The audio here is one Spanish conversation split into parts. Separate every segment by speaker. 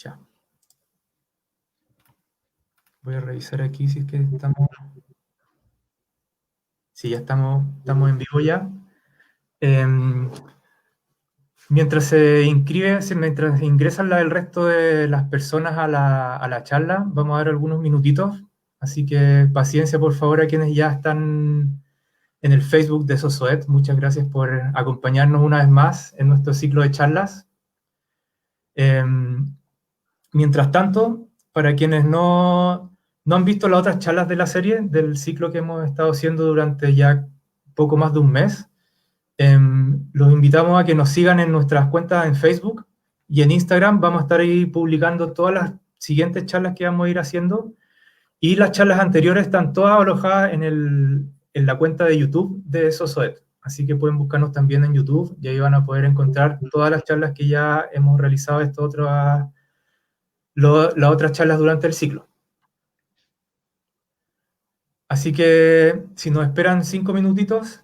Speaker 1: Ya. Voy a revisar aquí si es que estamos... Sí, ya estamos en vivo ya. Mientras mientras ingresan el resto de las personas a la charla, vamos a dar algunos minutitos. Así que paciencia, por favor, a quienes ya están en el Facebook de Sosoet. Muchas gracias por acompañarnos una vez más en nuestro ciclo de charlas. Mientras tanto, para quienes no han visto las otras charlas de la serie, del ciclo que hemos estado haciendo durante ya poco más de un mes, los invitamos a que nos sigan en nuestras cuentas en Facebook y en Instagram. Vamos a estar ahí publicando todas las siguientes charlas que vamos a ir haciendo, y las charlas anteriores están todas alojadas en la cuenta de YouTube de Sosoet. Así que pueden buscarnos también en YouTube y ahí van a poder encontrar todas las charlas que ya hemos realizado, las otras charlas durante el ciclo. Así que si nos esperan 5 minutitos,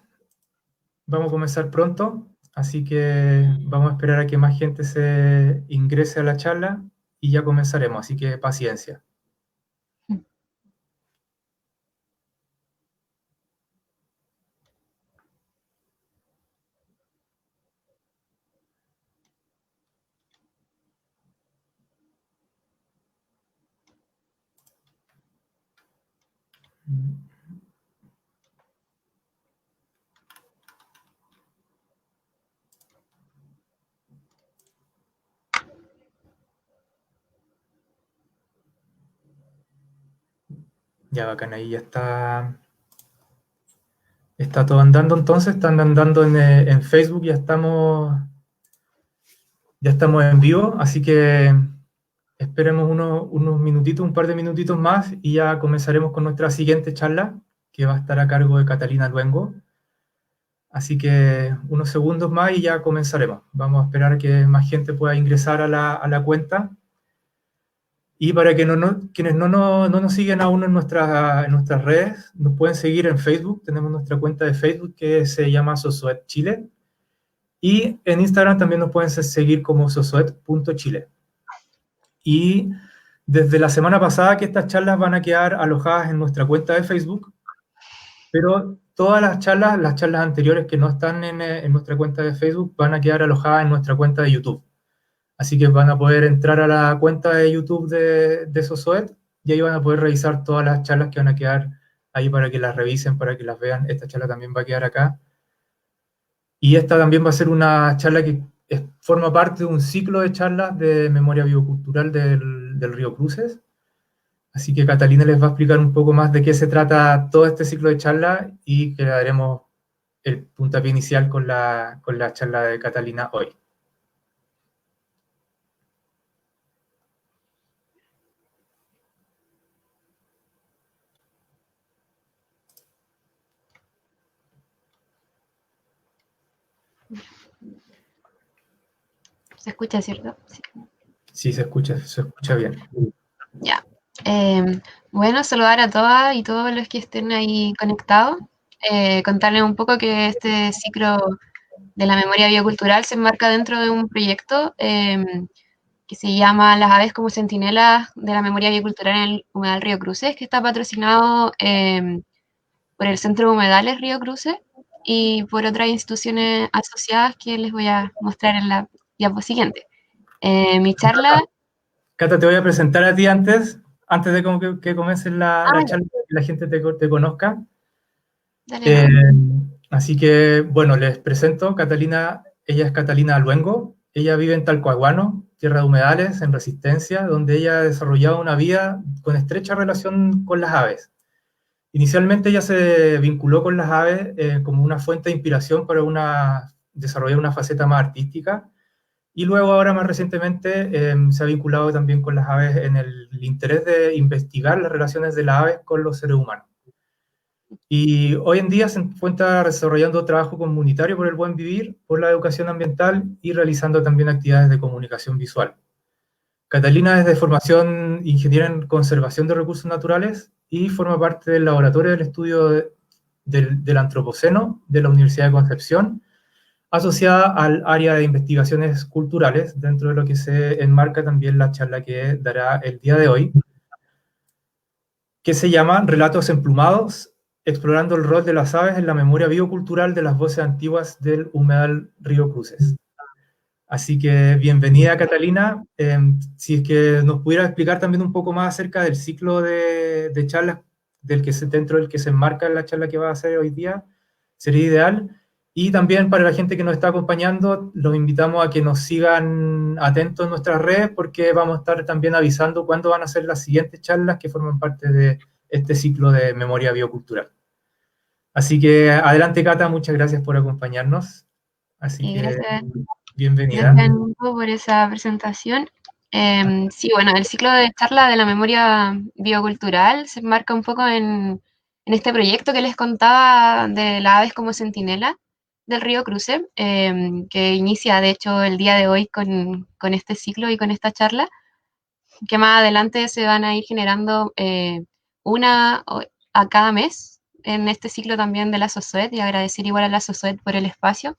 Speaker 1: vamos a comenzar pronto. Así que vamos a esperar a que más gente se ingrese a la charla y ya comenzaremos. Así que paciencia. Ya, bacán, ahí ya está todo andando. Entonces están andando en Facebook, ya estamos en vivo, así que esperemos unos minutitos, un par de minutitos más, y ya comenzaremos con nuestra siguiente charla, que va a estar a cargo de Catalina Luengo. Así que unos segundos más y ya comenzaremos. Vamos a esperar a que más gente pueda ingresar a la cuenta. Y para que quienes no nos siguen aún en nuestras redes, nos pueden seguir en Facebook. Tenemos nuestra cuenta de Facebook que se llama Sosoet Chile. Y en Instagram también nos pueden seguir como sosoet.chile. Y desde la semana pasada que estas charlas van a quedar alojadas en nuestra cuenta de Facebook, pero todas las charlas anteriores que no están en nuestra cuenta de Facebook van a quedar alojadas en nuestra cuenta de YouTube. Así que van a poder entrar a la cuenta de YouTube de Sosoet y ahí van a poder revisar todas las charlas que van a quedar ahí para que las revisen, para que las vean. Esta charla también va a quedar acá. Y esta también va a ser una charla que forma parte de un ciclo de charlas de memoria biocultural del Río Cruces. Así que Catalina les va a explicar un poco más de qué se trata todo este ciclo de charlas y que le daremos el puntapié inicial con la charla de Catalina hoy.
Speaker 2: ¿Se escucha, cierto? Sí.
Speaker 1: Sí, se escucha bien.
Speaker 2: Ya. Bueno, saludar a todas y todos los que estén ahí conectados. Contarles un poco que este ciclo de la memoria biocultural se enmarca dentro de un proyecto que se llama Las aves como centinelas de la memoria biocultural en el Humedal Río Cruces, que está patrocinado por el Centro de Humedales Río Cruces y por otras instituciones asociadas que les voy a mostrar en la diapositiva siguiente. Mi charla...
Speaker 1: Cata, te voy a presentar a ti antes de que comience la charla, para que la gente te conozca.
Speaker 2: Dale.
Speaker 1: Así que, bueno, les presento Catalina. Ella es Catalina Luengo. Ella vive en Talcahuano, tierra de humedales, en Resistencia, donde ella ha desarrollado una vida con estrecha relación con las aves. Inicialmente ella se vinculó con las aves como una fuente de inspiración para desarrollar una faceta más artística, y luego ahora más recientemente se ha vinculado también con las aves en el interés de investigar las relaciones de las aves con los seres humanos. Y hoy en día se encuentra desarrollando trabajo comunitario por el buen vivir, por la educación ambiental y realizando también actividades de comunicación visual. Catalina es de formación ingeniera en conservación de recursos naturales y forma parte del laboratorio del estudio del Antropoceno de la Universidad de Concepción, asociada al área de investigaciones culturales, dentro de lo que se enmarca también la charla que dará el día de hoy, que se llama Relatos emplumados, explorando el rol de las aves en la memoria biocultural de las voces antiguas del humedal Río Cruces. Así que bienvenida, Catalina. Si es que nos pudiera explicar también un poco más acerca del ciclo de charlas dentro del que se enmarca la charla que va a hacer hoy día, sería ideal. Y también para la gente que nos está acompañando, los invitamos a que nos sigan atentos en nuestras redes porque vamos a estar también avisando cuándo van a ser las siguientes charlas que forman parte de este ciclo de memoria biocultural. Así que adelante, Cata, muchas gracias por acompañarnos. Así que
Speaker 2: Gracias,
Speaker 1: bienvenida.
Speaker 2: gracias Nico por esa presentación. Sí, bueno, el ciclo de charla de la memoria biocultural se enmarca un poco en este proyecto que les contaba de las aves como centinela del río Cruce, que inicia de hecho el día de hoy con este ciclo y con esta charla, que más adelante se van a ir generando una a cada mes en este ciclo también de la SOSOET, y agradecer igual a la SOSOET por el espacio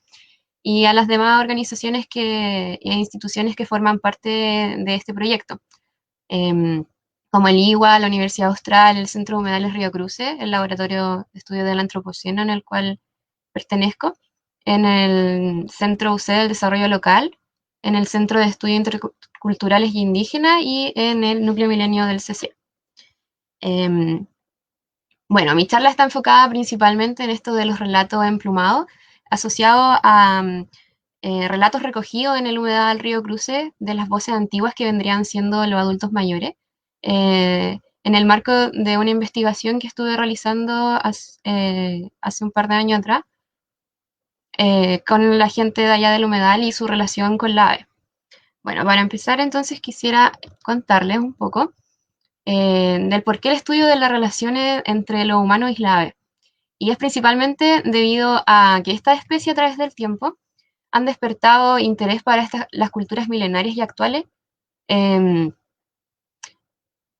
Speaker 2: y a las demás organizaciones e instituciones que forman parte de este proyecto, eh, como el IWA, la Universidad Austral, el Centro de Humedales Río Cruce, el Laboratorio de Estudio del Antropoceno en el cual pertenezco, en el Centro UC del Desarrollo Local, en el Centro de Estudios Interculturales y Indígenas y en el Núcleo Milenio del CC. Bueno, mi charla está enfocada principalmente en esto de los relatos emplumados, asociados a relatos recogidos en el humedal Río Cruce de las voces antiguas que vendrían siendo los adultos mayores, en el marco de una investigación que estuve realizando hace un par de años atrás, con la gente de allá del humedal y su relación con la ave. Bueno, para empezar entonces quisiera contarles un poco del por qué el estudio de las relaciones entre lo humano y la ave. Y es principalmente debido a que esta especie a través del tiempo han despertado interés para las culturas milenarias y actuales en,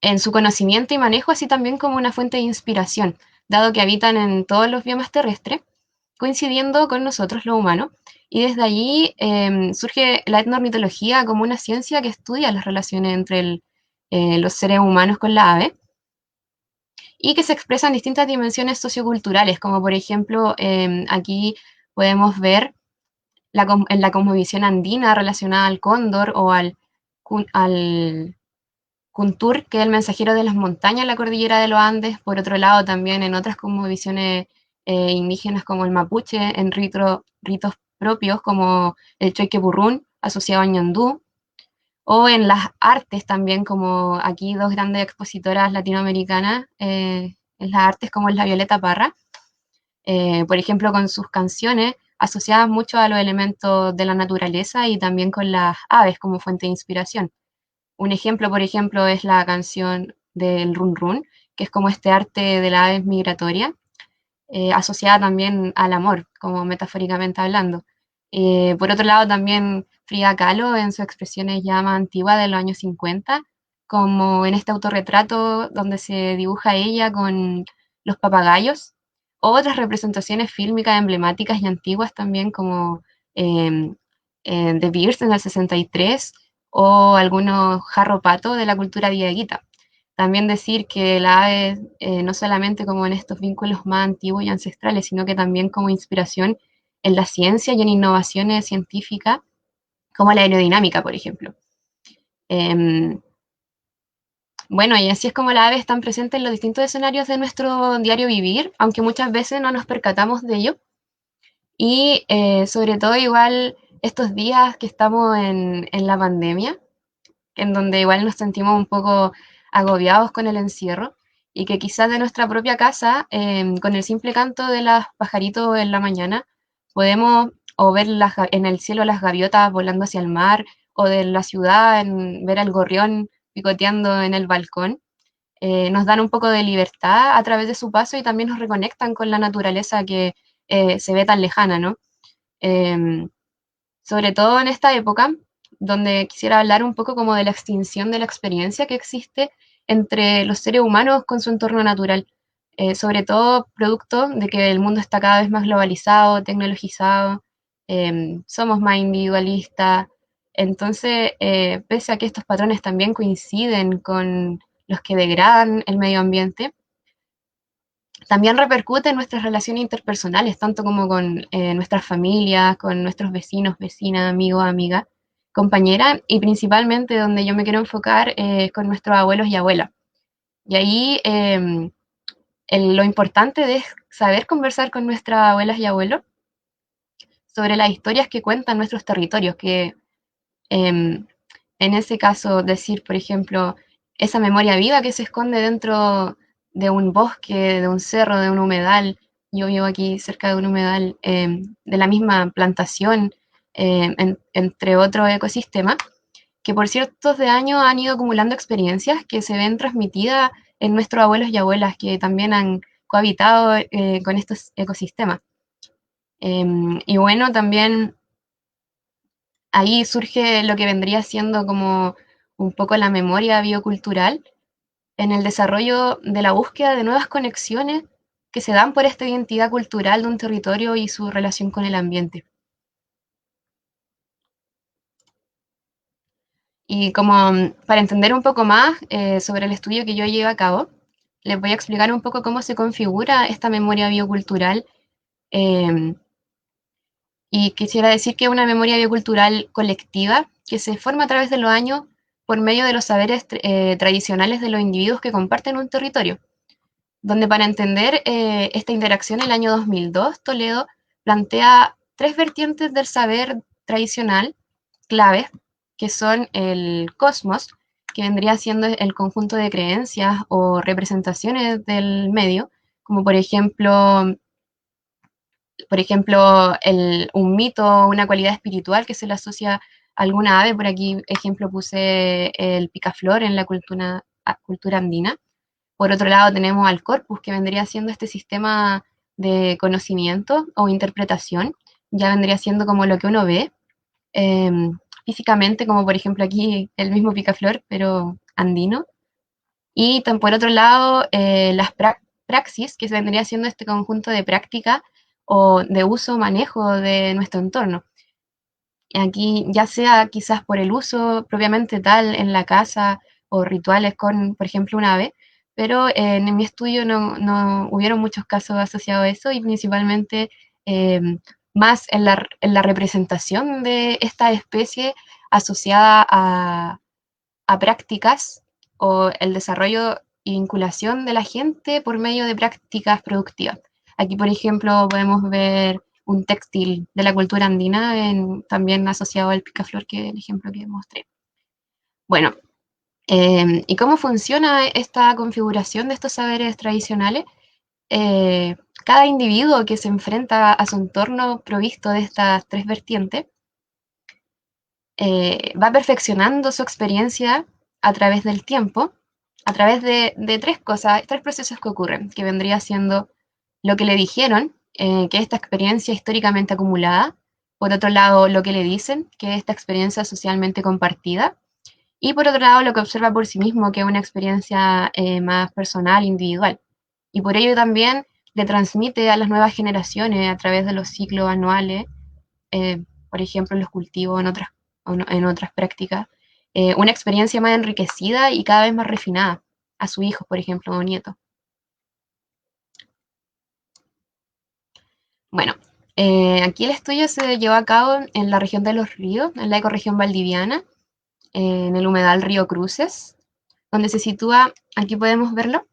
Speaker 2: en su conocimiento y manejo, así también como una fuente de inspiración, dado que habitan en todos los biomas terrestres, coincidiendo con nosotros los humanos. Y desde allí surge la etnoornitología como una ciencia que estudia las relaciones entre los seres humanos con la ave y que se expresa en distintas dimensiones socioculturales, como por ejemplo aquí podemos ver en la cosmovisión andina relacionada al cóndor o al Kuntur, que es el mensajero de las montañas en la cordillera de los Andes. Por otro lado, también en otras cosmovisiones indígenas como el mapuche, en ritos propios como el choiquepurrún, asociado a ñandú, o en las artes también, como aquí dos grandes expositoras latinoamericanas, en las artes como es la Violeta Parra, por ejemplo, con sus canciones asociadas mucho a los elementos de la naturaleza y también con las aves como fuente de inspiración. Un ejemplo, por ejemplo, es la canción del Run Run, que es como este arte de la aves migratoria, asociada también al amor, como metafóricamente hablando. Por otro lado, también Frida Kahlo, en sus expresiones ya más antiguas de los años 50, como en este autorretrato donde se dibuja ella con los papagayos, otras representaciones fílmicas emblemáticas y antiguas también, como eh, The Beers en el 63, o algunos jarro pato de la cultura dieguita. También decir que la ave, no solamente como en estos vínculos más antiguos y ancestrales, sino que también como inspiración en la ciencia y en innovaciones científicas, como la aerodinámica, por ejemplo. Eh, bueno, y así es como la ave están presentes en los distintos escenarios de nuestro diario vivir, aunque muchas veces no nos percatamos de ello. Y sobre todo igual estos días que estamos en la pandemia, en donde igual nos sentimos un poco agobiados con el encierro y que quizás de nuestra propia casa, con el simple canto de los pajaritos en la mañana, podemos o ver en el cielo las gaviotas volando hacia el mar, o de la ciudad ver al gorrión picoteando en el balcón. Nos dan un poco de libertad a través de su paso y también nos reconectan con la naturaleza que se ve tan lejana, ¿no? Em, Sobre todo en esta época, donde quisiera hablar un poco como de la extinción de la experiencia que existe entre los seres humanos con su entorno natural, sobre todo producto de que el mundo está cada vez más globalizado, tecnologizado, somos más individualistas. Entonces, pese a que estos patrones también coinciden con los que degradan el medio ambiente, también repercute en nuestras relaciones interpersonales, tanto como con nuestras familias, con nuestros vecinos, vecinas, amigos, amigas, compañeras, y principalmente donde yo me quiero enfocar es con nuestros abuelos y abuelas. Y ahí lo importante de saber conversar con nuestras abuelas y abuelos sobre las historias que cuentan nuestros territorios, que en ese caso decir, por ejemplo, esa memoria viva que se esconde dentro de un bosque, de un cerro, de un humedal. Yo vivo aquí cerca de un humedal de la misma plantación, entre otros ecosistemas, que por ciertos de años han ido acumulando experiencias que se ven transmitidas en nuestros abuelos y abuelas que también han cohabitado con estos ecosistemas. Y bueno, también ahí surge lo que vendría siendo como un poco la memoria biocultural en el desarrollo de la búsqueda de nuevas conexiones que se dan por esta identidad cultural de un territorio y su relación con el ambiente. Y como para entender un poco más sobre el estudio que yo llevo a cabo, les voy a explicar un poco cómo se configura esta memoria biocultural. eh, y quisiera decir que es una memoria biocultural colectiva que se forma a través de los años por medio de los saberes tradicionales de los individuos que comparten un territorio, donde para entender esta interacción el año 2002, Toledo plantea tres vertientes del saber tradicional claves, que son el cosmos, que vendría siendo el conjunto de creencias o representaciones del medio, como por ejemplo un mito, una cualidad espiritual que se le asocia a alguna ave. Por aquí, ejemplo, puse el picaflor en la cultura andina. Por otro lado, tenemos al corpus, que vendría siendo este sistema de conocimiento o interpretación. Ya vendría siendo como lo que uno ve eh, físicamente, como por ejemplo aquí el mismo picaflor, pero andino. Y por otro lado, las praxis, que vendría siendo este conjunto de práctica o de uso o manejo de nuestro entorno. Aquí, ya sea quizás por el uso propiamente tal en la casa o rituales con, por ejemplo, un ave, pero en mi estudio no hubieron muchos casos asociados a eso y principalmente eh, más en la representación de esta especie asociada a prácticas o el desarrollo y vinculación de la gente por medio de prácticas productivas. Aquí, por ejemplo, podemos ver un textil de la cultura andina también asociado al picaflor, que es el ejemplo que mostré. Bueno, ¿y cómo funciona esta configuración de estos saberes tradicionales? Cada individuo que se enfrenta a su entorno provisto de estas tres vertientes va perfeccionando su experiencia a través del tiempo, a través de tres cosas, tres procesos que ocurren, que vendría siendo lo que le dijeron, que es esta experiencia históricamente acumulada; por otro lado, lo que le dicen, que es esta experiencia socialmente compartida; y por otro lado, lo que observa por sí mismo, que es una experiencia más personal, individual. Y por ello también le transmite a las nuevas generaciones a través de los ciclos anuales, por ejemplo, en los cultivos, en otras prácticas, una experiencia más enriquecida y cada vez más refinada a sus hijos, por ejemplo, o nietos. Bueno, aquí el estudio se llevó a cabo en la región de Los Ríos, en la ecorregión valdiviana, en el humedal Río Cruces, donde se sitúa, aquí podemos verlo.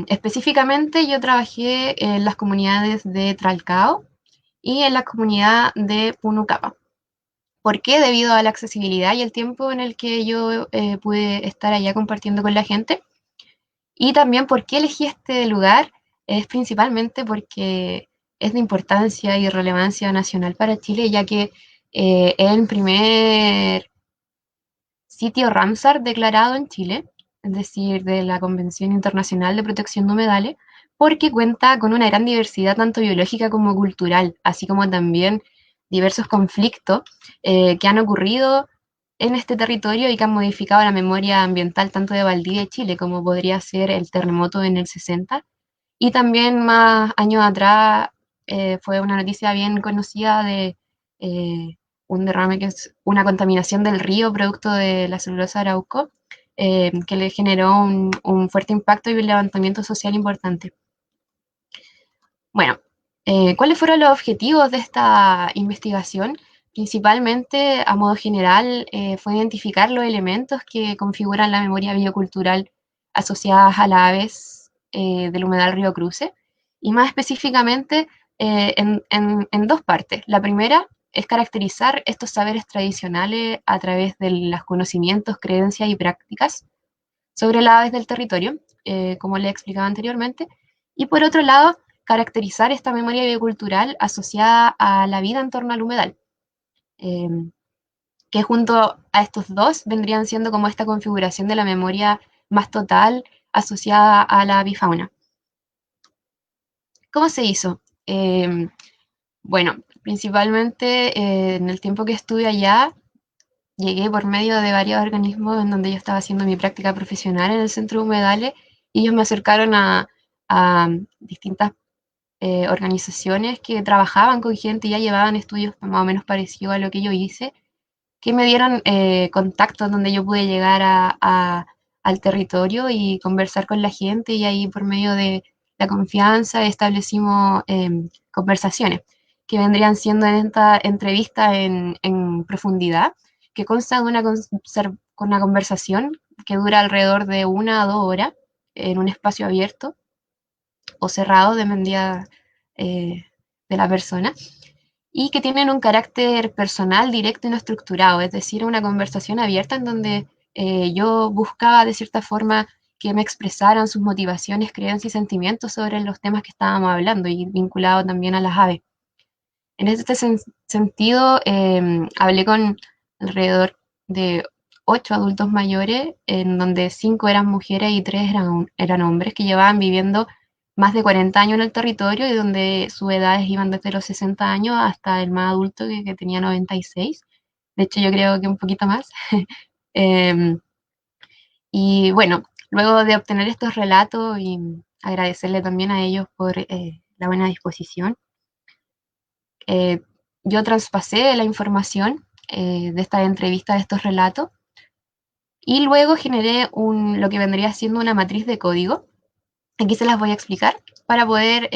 Speaker 2: Específicamente yo trabajé en las comunidades de Tralcao y en la comunidad de Punucapa. ¿Por qué? Debido a la accesibilidad y el tiempo en el que yo pude estar allá compartiendo con la gente. Y también por qué elegí este lugar, es principalmente porque es de importancia y relevancia nacional para Chile, ya que es el primer sitio Ramsar declarado en Chile, es decir, de la Convención Internacional de Protección de Humedales, porque cuenta con una gran diversidad tanto biológica como cultural, así como también diversos conflictos que han ocurrido en este territorio y que han modificado la memoria ambiental tanto de Valdivia y Chile, como podría ser el terremoto en el 60, y también más años atrás fue una noticia bien conocida de un derrame que es una contaminación del río producto de la celulosa Arauco, que le generó un fuerte impacto y un levantamiento social importante. Bueno, ¿cuáles fueron los objetivos de esta investigación? Principalmente, a modo general, fue identificar los elementos que configuran la memoria biocultural asociadas a las aves del humedal Río Cruce, y más específicamente en dos partes. La primera es caracterizar estos saberes tradicionales a través de los conocimientos, creencias y prácticas sobre las aves del territorio, como le explicaba anteriormente, y por otro lado, caracterizar esta memoria biocultural asociada a la vida en torno al humedal, eh, que junto a estos dos vendrían siendo como esta configuración de la memoria más total asociada a la avifauna. ¿Cómo se hizo? Bueno, principalmente en el tiempo que estuve allá, llegué por medio de varios organismos en donde yo estaba haciendo mi práctica profesional en el centro de humedales, y ellos me acercaron a distintas organizaciones que trabajaban con gente y ya llevaban estudios más o menos parecidos a lo que yo hice, que me dieron contactos donde yo pude llegar al territorio y conversar con la gente, y ahí por medio de la confianza establecimos conversaciones que vendrían siendo en esta entrevista en profundidad, que consta de una conversación que dura alrededor de 1 a 2 horas en un espacio abierto o cerrado, dependía de la persona, y que tienen un carácter personal, directo y no estructurado, es decir, una conversación abierta en donde yo buscaba de cierta forma que me expresaran sus motivaciones, creencias y sentimientos sobre los temas que estábamos hablando, y vinculado también a las aves. En este sentido, hablé con alrededor de 8 adultos mayores, en donde 5 eran mujeres y 3 eran hombres, que llevaban viviendo más de 40 años en el territorio, y donde sus edades iban desde los 60 años hasta el más adulto que tenía 96. De hecho, yo creo que un poquito más. Eh, y bueno, luego de obtener estos relatos y agradecerle también a ellos por la buena disposición, eh, yo traspasé la información de esta entrevista, de estos relatos, y luego generé lo que vendría siendo una matriz de código. Aquí se las voy a explicar para poder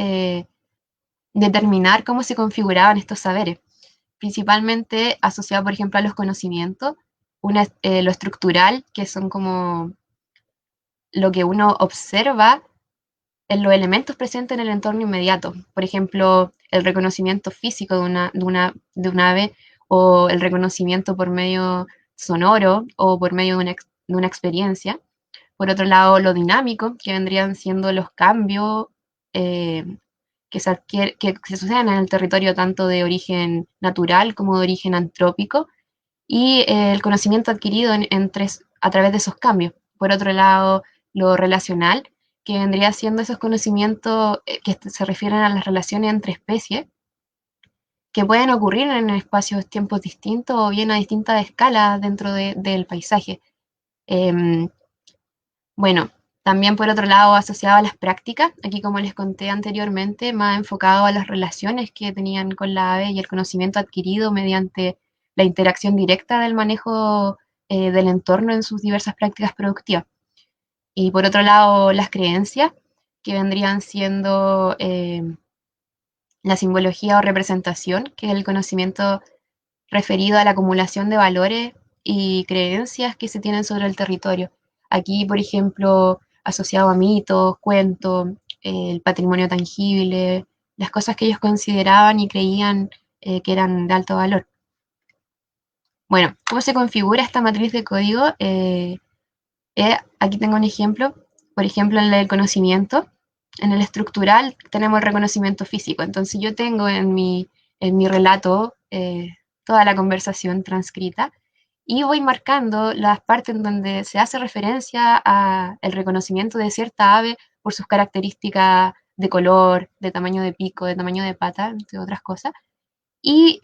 Speaker 2: determinar cómo se configuraban estos saberes, principalmente asociado, por ejemplo, a los conocimientos, lo estructural, que son como lo que uno observa en los elementos presentes en el entorno inmediato. Por ejemplo, el reconocimiento físico de un ave, o el reconocimiento por medio sonoro o por medio de una experiencia. Por otro lado, lo dinámico, que vendrían siendo los cambios eh, que suceden en el territorio, tanto de origen natural como de origen antrópico, y el conocimiento adquirido a través de esos cambios. Por otro lado, lo relacional, que vendría siendo esos conocimientos que se refieren a las relaciones entre especies, que pueden ocurrir en espacios, tiempos distintos o bien a distintas escalas dentro del paisaje. Eh, bueno, también por otro lado, asociado a las prácticas, aquí como les conté anteriormente, más enfocado a las relaciones que tenían con la ave y el conocimiento adquirido mediante la interacción directa del manejo del entorno en sus diversas prácticas productivas. Y por otro lado, las creencias, que vendrían siendo la simbología o representación, que es el conocimiento referido a la acumulación de valores y creencias que se tienen sobre el territorio. Aquí, por ejemplo, asociado a mitos, cuentos, el patrimonio tangible, las cosas que ellos consideraban y creían que eran de alto valor. Bueno, ¿cómo se configura esta matriz de código? Aquí tengo un ejemplo. Por ejemplo, en el conocimiento, en el estructural tenemos el reconocimiento físico. Entonces yo tengo en mi relato toda la conversación transcrita, y voy marcando las partes en donde se hace referencia al reconocimiento de cierta ave por sus características de color, de tamaño de pico, de tamaño de pata, entre otras cosas. Y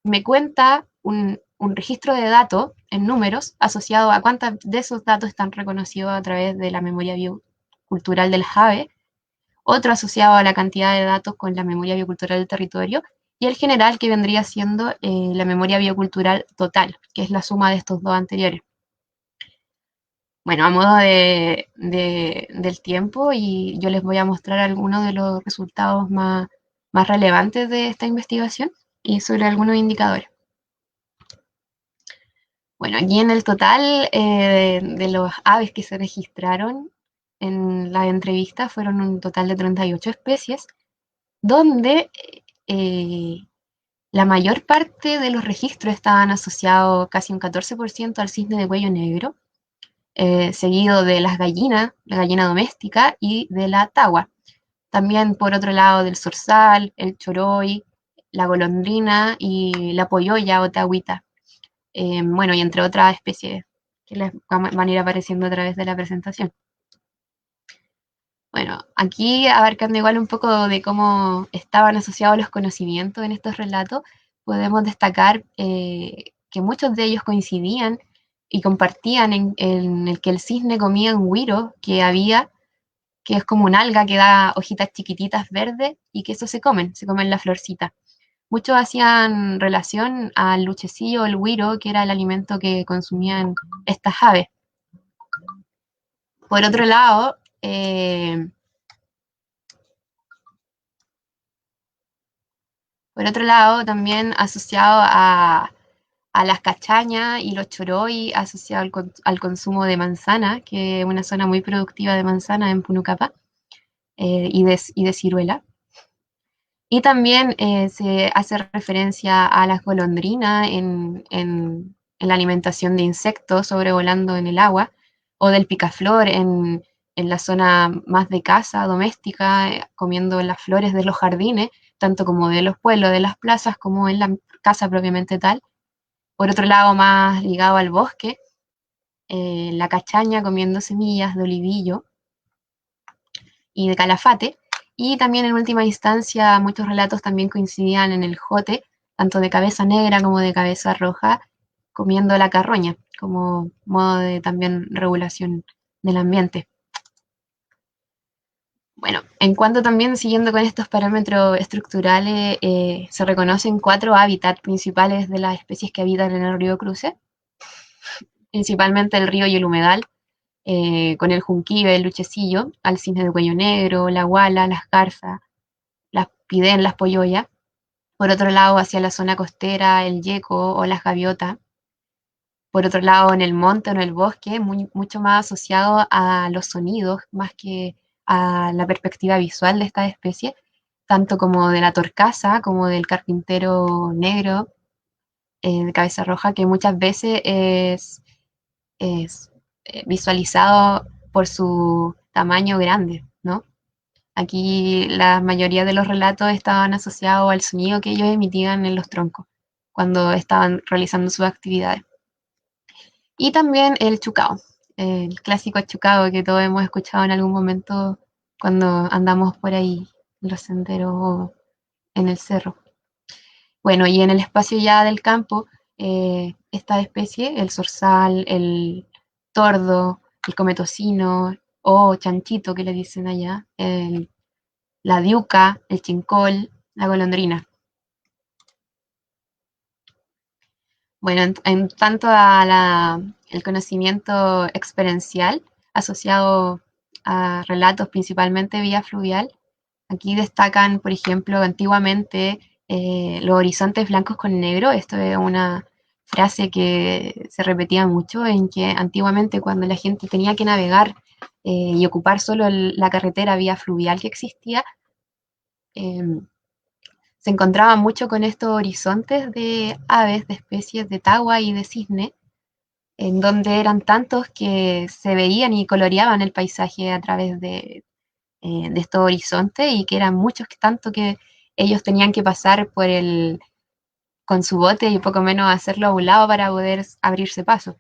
Speaker 2: me cuenta un registro de datos en números asociado a cuántos de esos datos están reconocidos a través de la memoria biocultural del JAVE, otro asociado a la cantidad de datos con la memoria biocultural del territorio, y el general, que vendría siendo la memoria biocultural total, que es la suma de estos dos anteriores. Bueno, a modo del tiempo, y yo les voy a mostrar algunos de los resultados más relevantes de esta investigación y sobre algunos indicadores. Bueno, aquí en el total de los aves que se registraron en la entrevista fueron un total de 38 especies, donde la mayor parte de los registros estaban asociados, casi un 14%, al cisne de cuello negro, seguido de las gallinas, la gallina doméstica y de la tagua. También, por otro lado, del zorzal, el choroy, la golondrina y la poyoya o tagüita. Bueno, y entre otras especies que les van a ir apareciendo a través de la presentación. Bueno, aquí abarcando igual un poco de cómo estaban asociados los conocimientos en estos relatos, podemos destacar que muchos de ellos coincidían y compartían en el que el cisne comía un güiro que había, que es como un alga que da hojitas chiquititas verdes y que eso se comen la florcita. Muchos hacían relación al luchecillo o el güiro, que era el alimento que consumían estas aves. Por otro lado, también asociado a las cachañas y los choroy, asociado al consumo de manzana, que es una zona muy productiva de manzana en Punucapa, y de ciruela. Y también se hace referencia a las golondrinas en la alimentación de insectos sobrevolando en el agua, o del picaflor en la zona más de casa, doméstica, comiendo las flores de los jardines, tanto como de los pueblos, de las plazas, como en la casa propiamente tal. Por otro lado, más ligado al bosque, la cachaña comiendo semillas de olivillo y de calafate. Y también en última instancia muchos relatos también coincidían en el jote, tanto de cabeza negra como de cabeza roja, comiendo la carroña, como modo de también regulación del ambiente. Bueno, en cuanto también, siguiendo con estos parámetros estructurales, se reconocen 4 hábitats principales de las especies que habitan en el río Cruce, principalmente el río y el humedal, con el junquillo, el luchecillo, al cisne de cuello negro, la guala, las garzas, las pidén, las poyoyas. Por otro lado, hacia la zona costera, el yeco o las gaviotas. Por otro lado, en el monte o en el bosque, mucho más asociado a los sonidos, más que a la perspectiva visual de esta especie, tanto como de la torcaza, como del carpintero negro de cabeza roja, que muchas veces es visualizado por su tamaño grande, ¿no? Aquí la mayoría de los relatos estaban asociados al sonido que ellos emitían en los troncos cuando estaban realizando sus actividades. Y también el chucao, el clásico chucao que todos hemos escuchado en algún momento cuando andamos por ahí en los senderos o en el cerro. Bueno, y en el espacio ya del campo, esta especie, el zorzal, el tordo, el cometocino o chanchito que le dicen allá, la diuca, el chincol, la golondrina. Bueno, en tanto el conocimiento experiencial asociado a relatos principalmente vía fluvial, aquí destacan, por ejemplo, antiguamente los horizontes blancos con negro. Esto es una frase que se repetía mucho, en que antiguamente cuando la gente tenía que navegar y ocupar solo la carretera vía fluvial que existía, se encontraba mucho con estos horizontes de aves, de especies de tagua y de cisne, en donde eran tantos que se veían y coloreaban el paisaje a través de estos horizontes, y que eran muchos, tanto que ellos tenían que pasar con su bote y poco menos hacerlo a un lado para poder abrirse paso.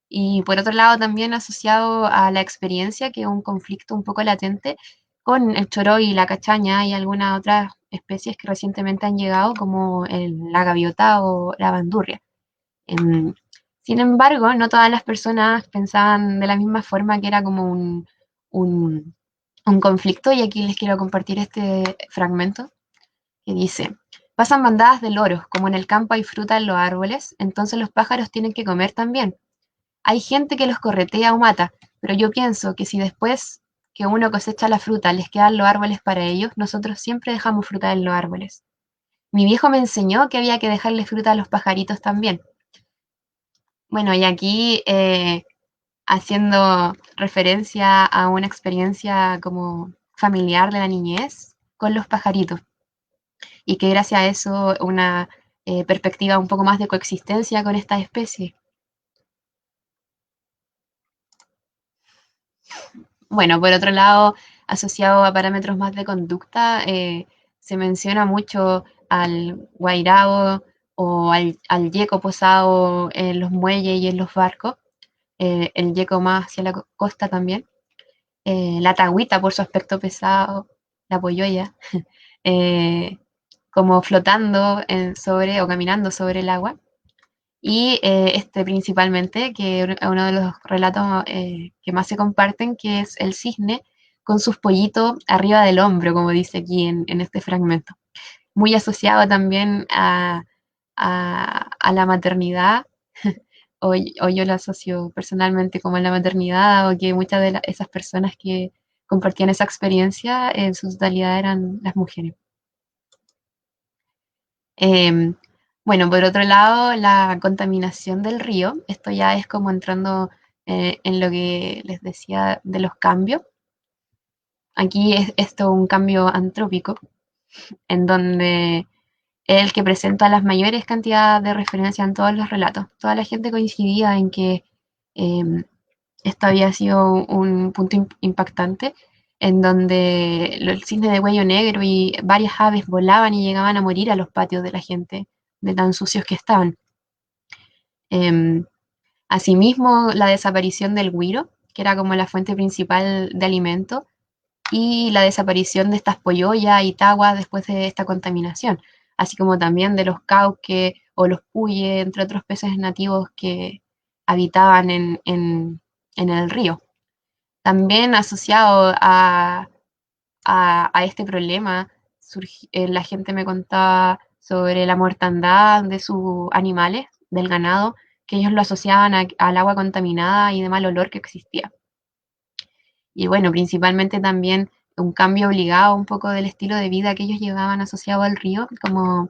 Speaker 2: Y por otro lado, también asociado a la experiencia, que es un conflicto un poco latente con el choroy y la cachaña y algunas otras especies que recientemente han llegado, como la gaviota o la bandurria. Em, Sin embargo, no todas las personas pensaban de la misma forma, que era como un un conflicto y aquí les quiero compartir este fragmento que dice: pasan bandadas de loros, como en el campo hay fruta en los árboles, entonces los pájaros tienen que comer también. Hay gente que los corretea o mata, pero yo pienso que si después que uno cosecha la fruta les quedan los árboles para ellos, nosotros siempre dejamos fruta en los árboles. Mi viejo me enseñó que había que dejarle fruta a los pajaritos también. Bueno, y aquí haciendo referencia a una experiencia como familiar de la niñez con los pajaritos, y que gracias a eso una perspectiva un poco más de coexistencia con esta especie. Bueno, por otro lado, asociado a parámetros más de conducta, se menciona mucho al guairabo o al yeco posado en los muelles y en los barcos, el yeco más hacia la costa también, la tagüita por su aspecto pesado, la poyoya, eh, como flotando sobre o caminando sobre el agua. Y este principalmente, que es uno de los relatos que más se comparten, que es el cisne con sus pollitos arriba del hombro, como dice aquí en este fragmento. Muy asociado también a la maternidad, o yo lo asocio personalmente como a la maternidad, o que muchas de esas personas que compartían esa experiencia en su totalidad eran las mujeres. Em, bueno, por otro lado, la contaminación del río, esto ya es como entrando en lo que les decía de los cambios. Aquí es esto un cambio antrópico, en donde es el que presenta las mayores cantidades de referencia en todos los relatos. Toda la gente coincidía en que em, esto había sido un punto impactante, en donde el cisne de cuello negro y varias aves volaban y llegaban a morir a los patios de la gente, de tan sucios que estaban. Em, Asimismo, la desaparición del güiro, que era como la fuente principal de alimento, y la desaparición de estas pollollas y taguas después de esta contaminación, así como también de los cauques o los puyes, entre otros peces nativos que habitaban en el río. También asociado a este problema, la gente me contaba sobre la mortandad de sus animales, del ganado, que ellos lo asociaban al agua contaminada y de mal olor que existía. Y bueno, principalmente también un cambio obligado un poco del estilo de vida que ellos llevaban asociado al río, como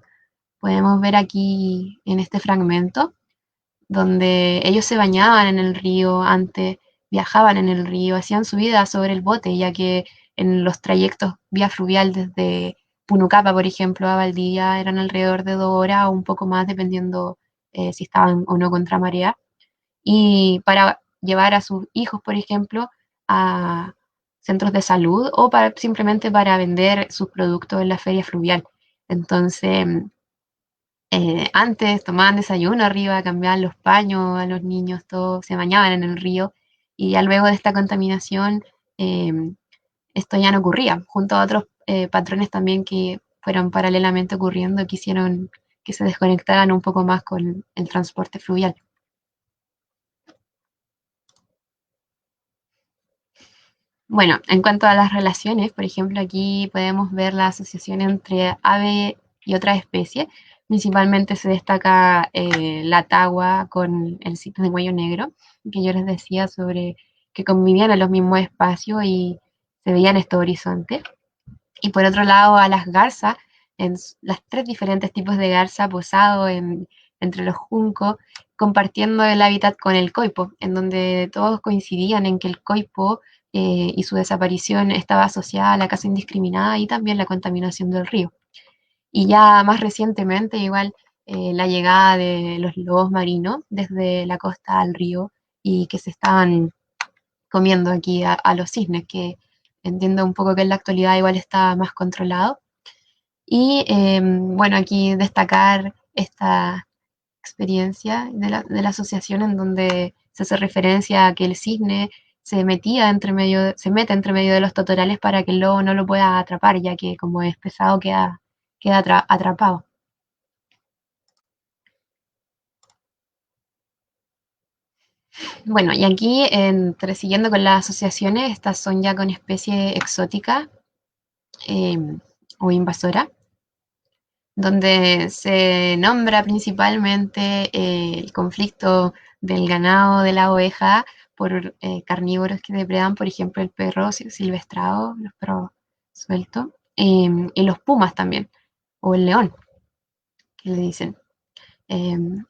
Speaker 2: podemos ver aquí en este fragmento, donde ellos se bañaban en el río antes, viajaban en el río, hacían su vida sobre el bote, ya que en los trayectos vía fluvial desde Punucapa, por ejemplo, a Valdivia eran alrededor de 2 horas o un poco más, dependiendo si estaban o no contra marea. Y para llevar a sus hijos, por ejemplo, a centros de salud o simplemente para vender sus productos en la feria fluvial. Entonces, antes tomaban desayuno arriba, cambiaban los paños a los niños, todos se bañaban en el río y ya luego de esta contaminación eh, esto ya no ocurría, junto a otros patrones también que fueron paralelamente ocurriendo, que hicieron que se desconectaran un poco más con el transporte fluvial. Bueno, en cuanto a las relaciones, por ejemplo, aquí podemos ver la asociación entre ave y otras especies. Principalmente se destaca la tagua con el sitio de cuello negro, que yo les decía sobre que convivían en los mismos espacios y se veían estos horizontes. Y por otro lado, a las garzas, en las tres diferentes tipos de garza posado entre los juncos, compartiendo el hábitat con el coipo, en donde todos coincidían en que el coipo y su desaparición estaba asociada a la caza indiscriminada y también la contaminación del río. Y ya más recientemente, igual, la llegada de los lobos marinos desde la costa al río y que se estaban comiendo aquí a los cisnes, que entiendo un poco que en la actualidad igual está más controlado. Y bueno, aquí destacar esta experiencia de la asociación en donde se hace referencia a que el cisne se mete entre medio de los totorales para que el lobo no lo pueda atrapar, ya que como es pesado queda atrapado. Bueno, y aquí, siguiendo con las asociaciones, estas son ya con especie exótica eh, o invasora, donde se nombra principalmente el conflicto del ganado de la oveja por carnívoros que depredan, por ejemplo, el perro silvestrado, los perros sueltos, y los pumas también, o el león, que le dicen.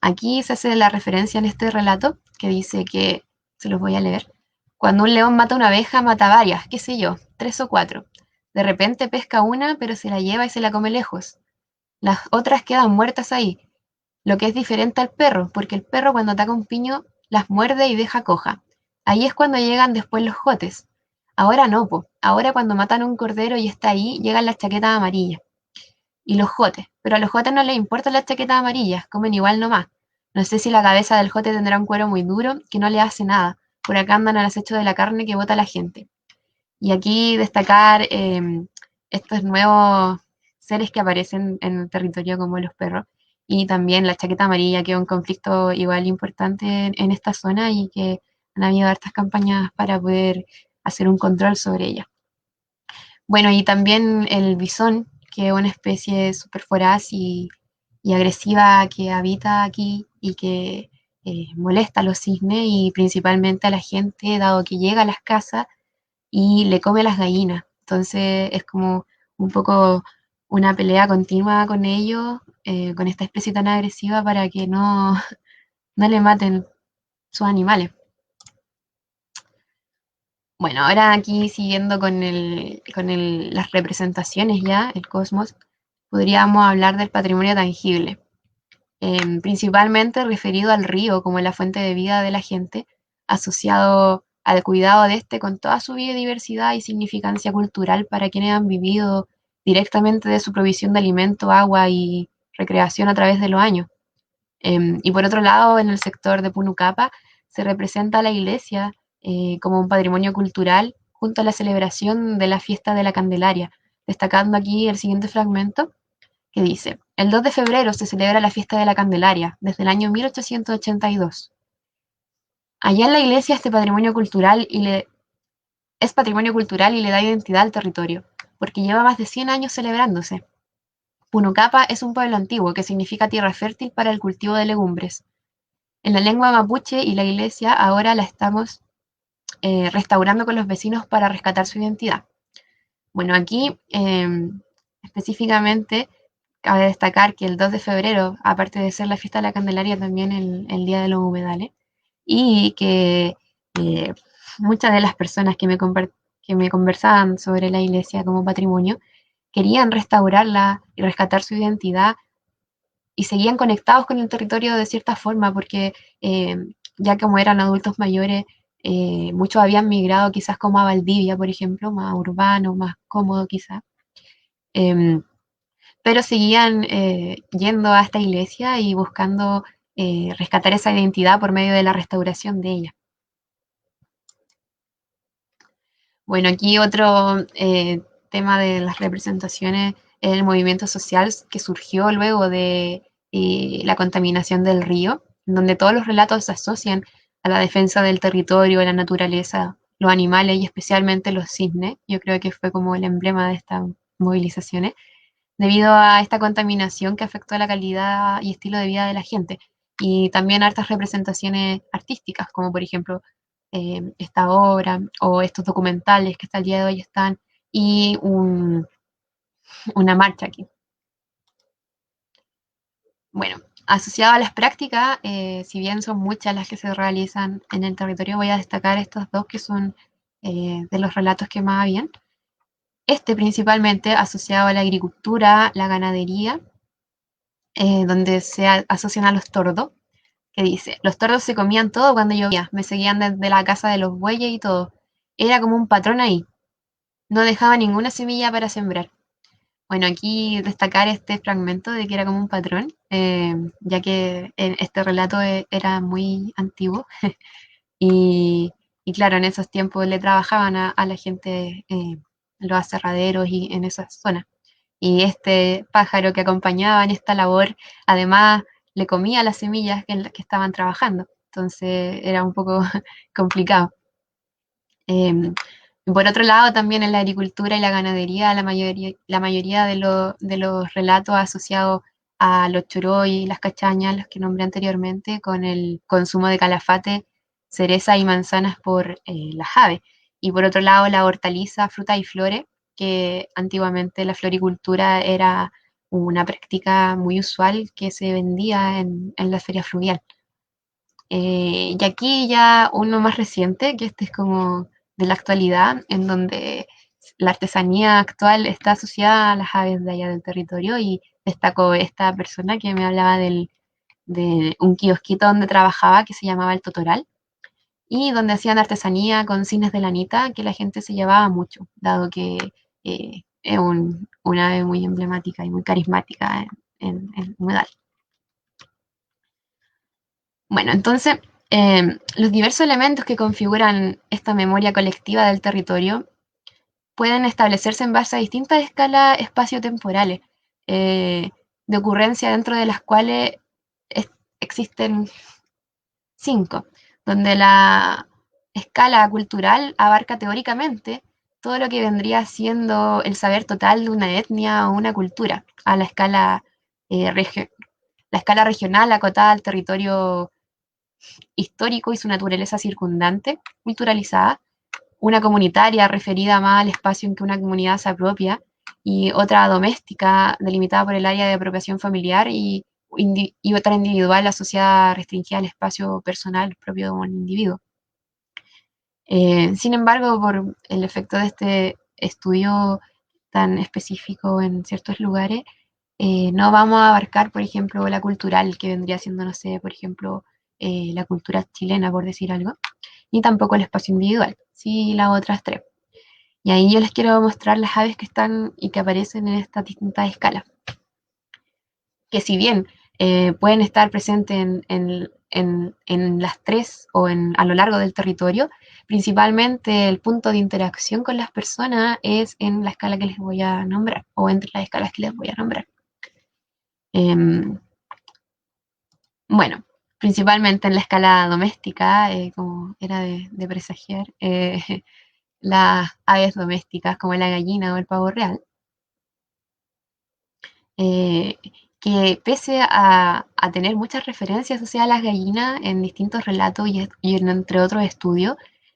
Speaker 2: Aquí se hace la referencia en este relato que dice que, se los voy a leer, cuando un león mata una abeja, mata varias, qué sé yo, 3 o 4. De repente pesca una, pero se la lleva y se la come lejos. Las otras quedan muertas ahí, lo que es diferente al perro, porque el perro cuando ataca un piño las muerde y deja coja. Ahí es cuando llegan después los jotes. Ahora no, po. Ahora cuando matan un cordero y está ahí, llegan las chaquetas amarillas y los jotes, pero a los jotes no les importan las chaquetas amarillas, comen igual nomás. No sé si la cabeza del jote tendrá un cuero muy duro que no le hace nada. Por acá andan al acecho de la carne que bota la gente. Y aquí destacar estos nuevos seres que aparecen en el territorio como los perros. Y también la chaqueta amarilla, que es un conflicto igual importante en esta zona y que han habido hartas campañas para poder hacer un control sobre ella. Bueno, y también el bisón, que es una especie súper voraz y agresiva que habita aquí y que molesta a los cisnes y principalmente a la gente, dado que llega a las casas y le come las gallinas. Entonces es como un poco una pelea continua con ellos, con esta especie tan agresiva para que no, no le maten sus animales. Bueno, ahora aquí siguiendo con las representaciones ya, el cosmos, podríamos hablar del patrimonio tangible, principalmente referido al río como la fuente de vida de la gente, asociado al cuidado de este con toda su biodiversidad y significancia cultural para quienes han vivido directamente de su provisión de alimento, agua y recreación a través de los años. Y por otro lado, en el sector de Punucapa se representa a la iglesia como un patrimonio cultural junto a la celebración de la fiesta de la Candelaria, destacando aquí el siguiente fragmento que dice, el 2 de febrero se celebra la fiesta de la Candelaria desde el año 1882. Allá en la iglesia es patrimonio cultural y le da identidad al territorio, porque lleva más de 100 años celebrándose. Punucapa es un pueblo antiguo que significa tierra fértil para el cultivo de legumbres. En la lengua mapuche y la iglesia ahora la estamos restaurando con los vecinos para rescatar su identidad. Bueno, aquí específicamente cabe destacar que el 2 de febrero, aparte de ser la fiesta de la Candelaria, también el Día de los Humedales, y que eh, muchas de las personas que me conversaban sobre la iglesia como patrimonio querían restaurarla y rescatar su identidad y seguían conectados con el territorio de cierta forma, porque eh, ya como eran adultos mayores, muchos habían migrado quizás como a Valdivia, por ejemplo, más urbano, más cómodo quizás, eh, pero seguían yendo a esta iglesia y buscando rescatar esa identidad por medio de la restauración de ella. Bueno, aquí otro tema de las representaciones es el movimiento social que surgió luego de la contaminación del río, donde todos los relatos se asocian a la defensa del territorio, la naturaleza, los animales y especialmente los cisnes. Yo creo que fue como el emblema de estas movilizaciones, debido a esta contaminación que afectó la calidad y estilo de vida de la gente. Y también hartas representaciones artísticas, como por ejemplo esta obra o estos documentales que hasta el día de hoy están, y una marcha aquí. Bueno, asociado a las prácticas, si bien son muchas las que se realizan en el territorio, voy a destacar estos dos que son de los relatos que más habían. Este principalmente asociado a la agricultura, la ganadería, donde se asocian a los tordos, que dice, los tordos se comían todo cuando llovía, me seguían desde la casa de los bueyes y todo. Era como un patrón ahí, no dejaba ninguna semilla para sembrar. Bueno, aquí destacar este fragmento de que era como un patrón, ya que este relato era muy antiguo y claro, en esos tiempos le trabajaban a la gente en los aserraderos y en esas zonas. Y este pájaro que acompañaba en esta labor, además le comía las semillas que estaban trabajando. entonces era un poco complicado. Por otro lado, también en la agricultura y la ganadería, la mayoría de los relatos asociados a los choroy y las cachañas, los que nombré anteriormente, con el consumo de calafate, cereza y manzanas por las aves. Y por otro lado, la hortaliza, frutas y flores, que antiguamente la floricultura era una práctica muy usual que se vendía en la feria fluvial. Y aquí ya uno más reciente, que este es como de la actualidad, en donde la artesanía actual está asociada a las aves de allá del territorio y destacó esta persona que me hablaba de un kiosquito donde trabajaba que se llamaba El Totoral y donde hacían artesanía con cines de lanita que la gente se llevaba mucho, dado que es una ave muy emblemática y muy carismática en humedal. Bueno, entonces, los diversos elementos que configuran esta memoria colectiva del territorio pueden establecerse en base a distintas escalas espaciotemporales eh, de ocurrencia dentro de las cuales existen 5, donde la escala cultural abarca teóricamente todo lo que vendría siendo el saber total de una etnia o una cultura, a eh, la escala regional acotada al territorio histórico y su naturaleza circundante, culturalizada, una comunitaria referida más al espacio en que una comunidad se apropia, y otra doméstica delimitada por el área de apropiación familiar y otra individual asociada restringida al espacio personal propio de un individuo. Sin embargo, por el efecto de este estudio tan específico en ciertos lugares, no vamos a abarcar, por ejemplo, la cultural, que vendría siendo, no sé, por ejemplo, la cultura chilena, por decir algo, ni tampoco el espacio individual, sí las otras tres. Y ahí yo les quiero mostrar las aves que están y que aparecen en estas distintas escalas, que si bien pueden estar presentes en las tres o a lo largo del territorio, principalmente el punto de interacción con las personas es en la escala que les voy a nombrar, o entre las escalas que les voy a nombrar. Bueno, principalmente en la escala doméstica, como era de presagiar, las aves domésticas como la gallina o el pavo real, eh, que pese a tener muchas referencias asociadas a las gallinas en distintos relatos y entre otros estudios,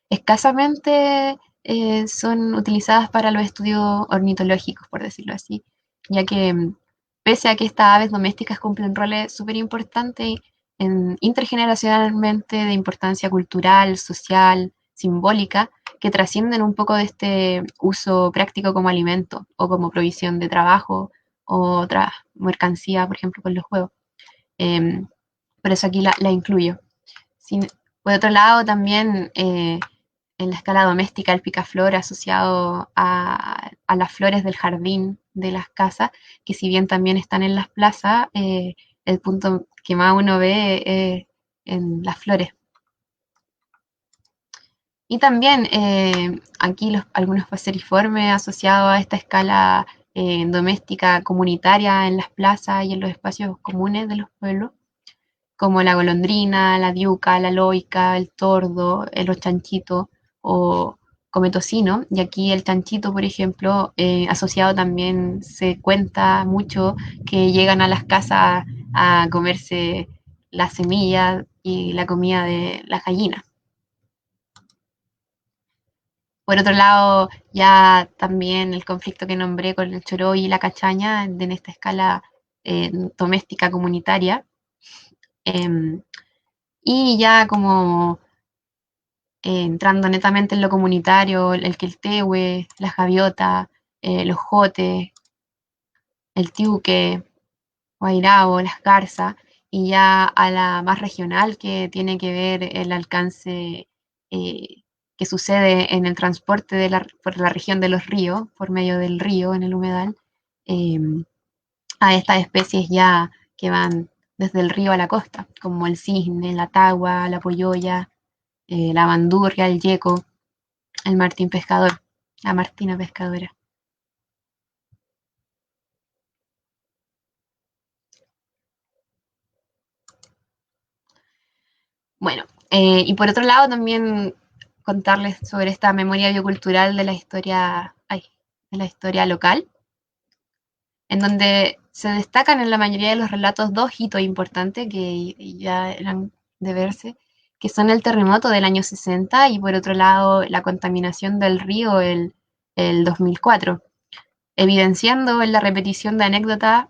Speaker 2: escasamente son utilizadas para los estudios ornitológicos, por decirlo así, ya que pese a que estas aves domésticas cumplen roles súper importantes intergeneracionalmente de importancia cultural, social, simbólica, que trascienden un poco de este uso práctico como alimento o como provisión de trabajo o otra mercancía, por ejemplo, con los juegos. Eh, por eso aquí la incluyo. Sin, por otro lado, también en la escala doméstica, el picaflor asociado a las flores del jardín de las casas, que si bien también están en las plazas, el punto que más uno ve en las flores. Y también aquí algunos paseriformes asociados a esta escala doméstica comunitaria en las plazas y en los espacios comunes de los pueblos, como la golondrina, la diuca, la loica, el tordo, los chanchitos o cometocino. Y aquí el chanchito, por ejemplo, asociado también se cuenta mucho que llegan a las casas a comerse las semillas y la comida de las gallinas. Por otro lado, ya también el conflicto que nombré con el choroy y la cachaña en esta escala doméstica comunitaria. Eh, y ya como entrando netamente en lo comunitario, el quiltehue, las gaviotas, los jotes, el tiuque, guairao, las garzas, y ya a la más regional que tiene que ver el alcance eh, que sucede en el transporte por la región de los ríos, por medio del río en el humedal, eh, a estas especies ya que van desde el río a la costa, como el cisne, la tagua, la poyoya, la bandurria, el yeco, el martín pescador, la martina pescadora. Bueno, y por otro lado también contarles sobre esta memoria biocultural de de la historia local, en donde se destacan en la mayoría de los relatos dos hitos importantes que ya eran de verse, que son el terremoto del año 60 y por otro lado la contaminación del río el 2004, evidenciando en la repetición de anécdotas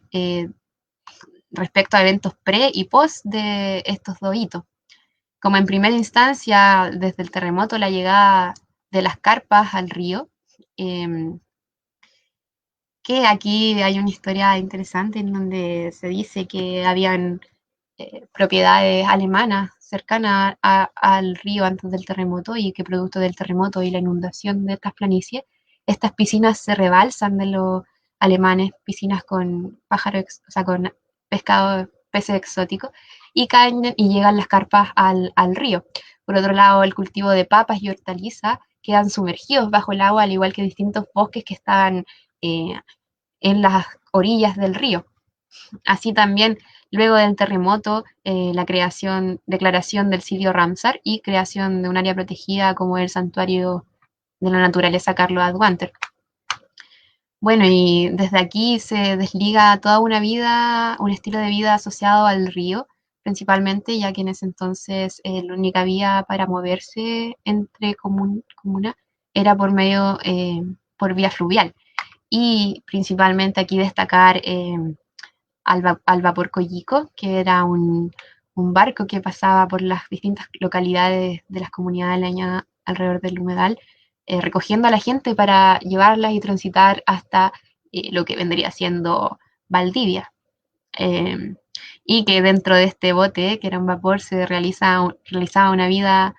Speaker 2: respecto a eventos pre y post de estos dos hitos. Como en primera instancia, desde el terremoto, la llegada de las carpas al río, eh, que aquí hay una historia interesante en donde se dice que habían propiedades alemanas cercanas al río antes del terremoto y que producto del terremoto y la inundación de estas planicies, estas piscinas se rebalsan de los alemanes, piscinas con pájaros, o sea, con pescado, peces exóticos, y caen y llegan las carpas al río. Por otro lado, el cultivo de papas y hortalizas quedan sumergidos bajo el agua, al igual que distintos bosques que estaban eh, en las orillas del río. Así también, luego del terremoto, la declaración del sitio Ramsar y creación de un área protegida como el Santuario de la Naturaleza Carlos Adwanter. Bueno, y desde aquí se desliga toda una vida, un estilo de vida asociado al río, principalmente, ya que en ese entonces la única vía para moverse entre comunas era por vía fluvial. Y principalmente aquí destacar al vapor Coyico, que era un barco que pasaba por las distintas localidades de las comunidades aledañas alrededor del humedal, recogiendo a la gente para llevarla y transitar hasta lo que vendría siendo Valdivia. Eh, y que dentro de este bote, que era un vapor, realizaba una vida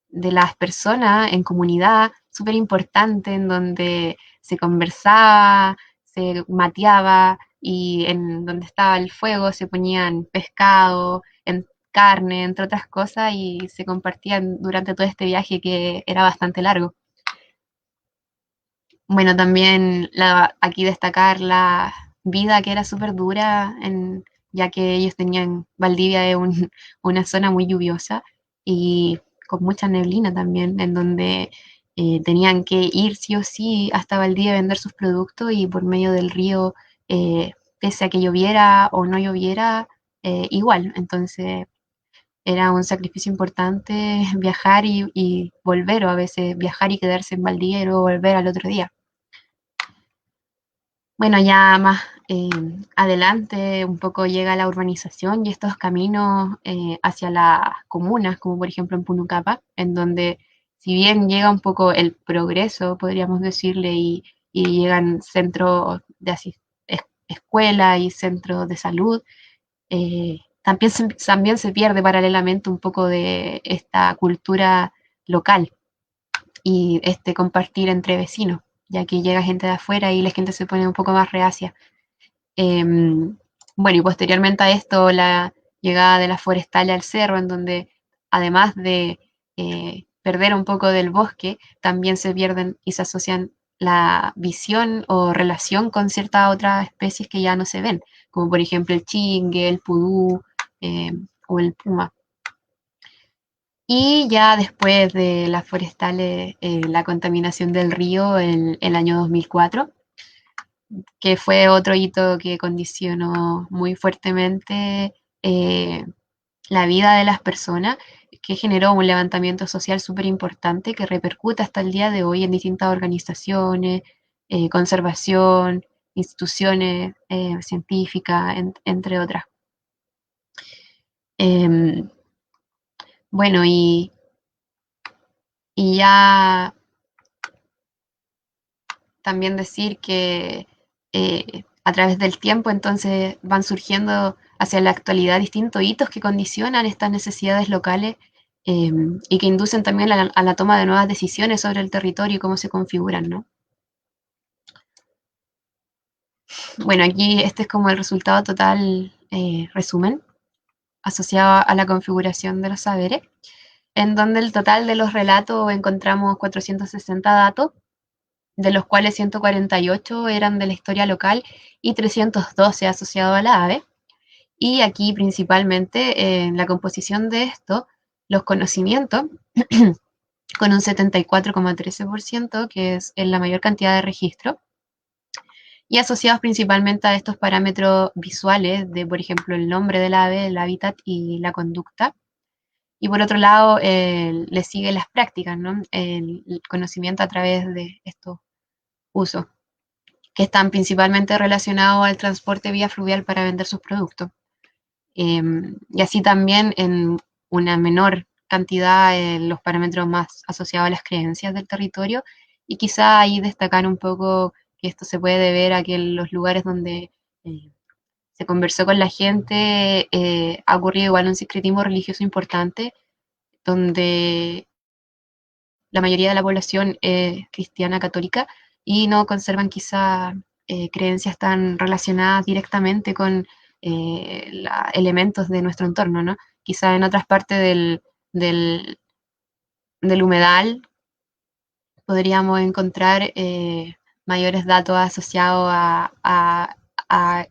Speaker 2: de las personas en comunidad súper importante, en donde se conversaba, se mateaba y en donde estaba el fuego se ponían pescado, en carne, entre otras cosas, y se compartían durante todo este viaje que era bastante largo. Bueno, también aquí destacar la vida que era súper dura, ya que ellos tenían Valdivia de una zona muy lluviosa y con mucha neblina también, en donde tenían que ir sí o sí hasta Valdivia a vender sus productos y por medio del río, pese a que lloviera o no lloviera, igual. Entonces era un sacrificio importante viajar y volver, o a veces viajar y quedarse en Valdivia y luego volver al otro día. Bueno, ya más adelante un poco llega la urbanización y estos caminos hacia las comunas, como por ejemplo en Punucapa, en donde si bien llega un poco el progreso, podríamos decirle, y llegan centros de escuela y centros de salud, también se pierde paralelamente un poco de esta cultura local y este compartir entre vecinos, ya que llega gente de afuera y la gente se pone un poco más reacia. Eh, bueno, y posteriormente a esto, la llegada de las forestales al cerro, en donde además de perder un poco del bosque, también se pierden y se asocian la visión o relación con ciertas otras especies que ya no se ven, como por ejemplo el chingue, el pudú eh, o el puma. Y ya después de las forestales, la contaminación del río el año 2004, que fue otro hito que condicionó muy fuertemente la vida de las personas, que generó un levantamiento social súper importante que repercute hasta el día de hoy en distintas organizaciones, conservación, instituciones científicas, entre otras. Eh, bueno, y ya también decir que a través del tiempo entonces van surgiendo hacia la actualidad distintos hitos que condicionan estas necesidades locales eh, y que inducen también a la toma de nuevas decisiones sobre el territorio y cómo se configuran, ¿no? Bueno, aquí este es como el resultado total, resumen, asociado a la configuración de los saberes, en donde el total de los relatos encontramos 460 datos, de los cuales 148 eran de la historia local y 312 asociados a la ave. Y aquí principalmente en la composición de esto, los conocimientos, con un 74,13%, que es en la mayor cantidad de registro, y asociados principalmente a estos parámetros visuales de, por ejemplo, el nombre del ave, el hábitat y la conducta. Y por otro lado, le sigue las prácticas, ¿no? El conocimiento a través de estos usos, que están principalmente relacionados al transporte vía fluvial para vender sus productos. Y así también en una menor cantidad los parámetros más asociados a las creencias del territorio, y quizá ahí destacar un poco que esto se puede deber a que en los lugares donde eh, se conversó con la gente ha ocurrido igual un sincretismo religioso importante, donde la mayoría de la población es cristiana católica y no conservan quizá creencias tan relacionadas directamente con elementos de nuestro entorno, ¿no? Quizá en otras partes del, del humedal podríamos encontrar mayores datos asociados a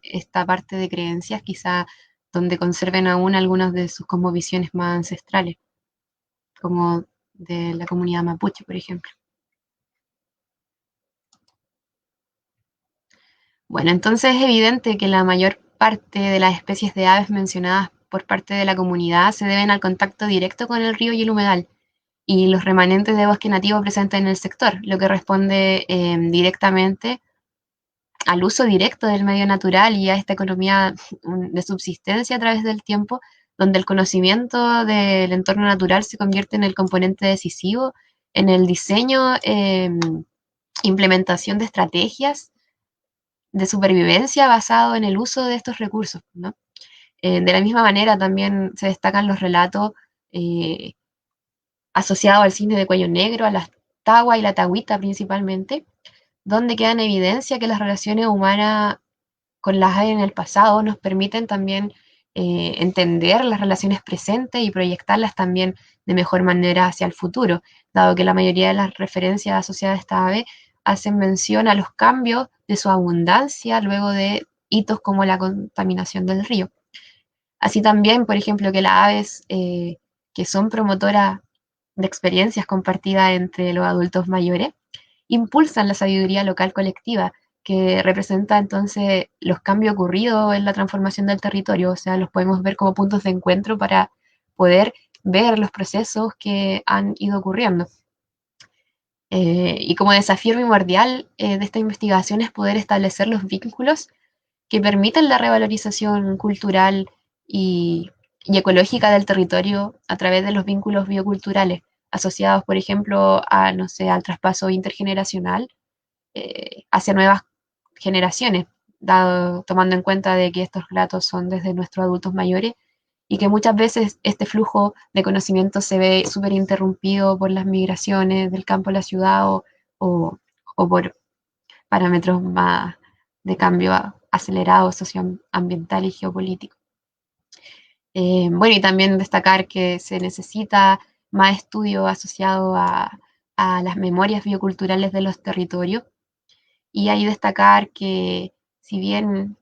Speaker 2: esta parte de creencias, quizá donde conserven aún algunas de sus como visiones más ancestrales, como de la comunidad mapuche, por ejemplo. Bueno, entonces es evidente que la mayor parte de las especies de aves mencionadas por parte de la comunidad se deben al contacto directo con el río y el humedal y los remanentes de bosque nativo presentes en el sector, lo que responde directamente al uso directo del medio natural y a esta economía de subsistencia a través del tiempo, donde el conocimiento del entorno natural se convierte en el componente decisivo en el diseño, implementación de estrategias de supervivencia basado en el uso de estos recursos, ¿no? De la misma manera también se destacan los relatos eh, asociados al cine de cuello negro, a las tagua y la tagüita principalmente, donde queda en evidencia que las relaciones humanas con las aves en el pasado nos permiten también entender las relaciones presentes y proyectarlas también de mejor manera hacia el futuro, dado que la mayoría de las referencias asociadas a esta ave hacen mención a los cambios de su abundancia luego de hitos como la contaminación del río. Así también, por ejemplo, que las aves que son promotoras de experiencias compartidas entre los adultos mayores impulsan la sabiduría local colectiva, que representa entonces los cambios ocurridos en la transformación del territorio, o sea, los podemos ver como puntos de encuentro para poder ver los procesos que han ido ocurriendo. Y como desafío primordial de esta investigación es poder establecer los vínculos que permiten la revalorización cultural y, y ecológica del territorio a través de los vínculos bioculturales asociados, por ejemplo, a, no sé, al traspaso intergeneracional hacia nuevas generaciones, dado, tomando en cuenta de que estos relatos son desde nuestros adultos mayores y que muchas veces este flujo de conocimiento se ve súper interrumpido por las migraciones del campo a la ciudad o, o por parámetros más de cambio acelerado socioambiental y geopolítico. Bueno, y también destacar que se necesita más estudio asociado a las memorias bioculturales de los territorios, y ahí destacar que si bien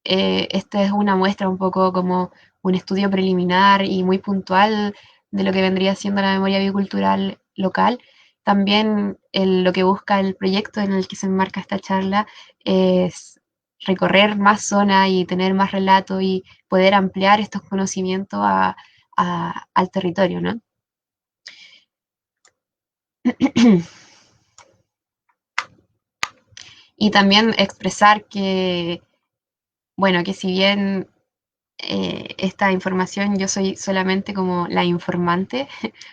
Speaker 2: esta es una muestra un poco como un estudio preliminar y muy puntual de lo que vendría siendo la memoria biocultural local, también lo que busca el proyecto en el que se enmarca esta charla es recorrer más zonas y tener más relatos y poder ampliar estos conocimientos al territorio, ¿no? Y también expresar que, bueno, que si bien esta información yo soy solamente como la informante,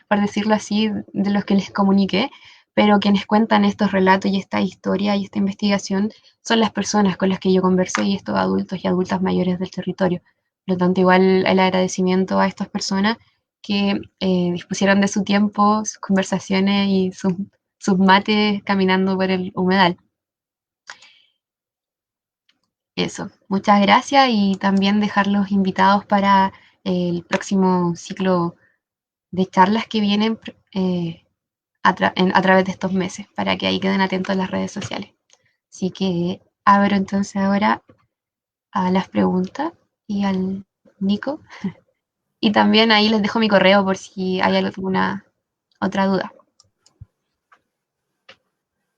Speaker 2: por decirlo así, de los que les comuniqué, pero quienes cuentan estos relatos y esta historia y esta investigación son las personas con las que yo conversé y estos adultos y adultas mayores del territorio. Por lo tanto, igual el agradecimiento a estas personas que dispusieron de su tiempo, sus conversaciones y sus mates caminando por el humedal. Eso, muchas gracias y también dejarlos invitados para el próximo ciclo de charlas que vienen a través de estos meses, para que ahí queden atentos a las redes sociales. Así que abro entonces ahora a las preguntas y al Nico. Y también ahí les dejo mi correo por si hay alguna otra duda.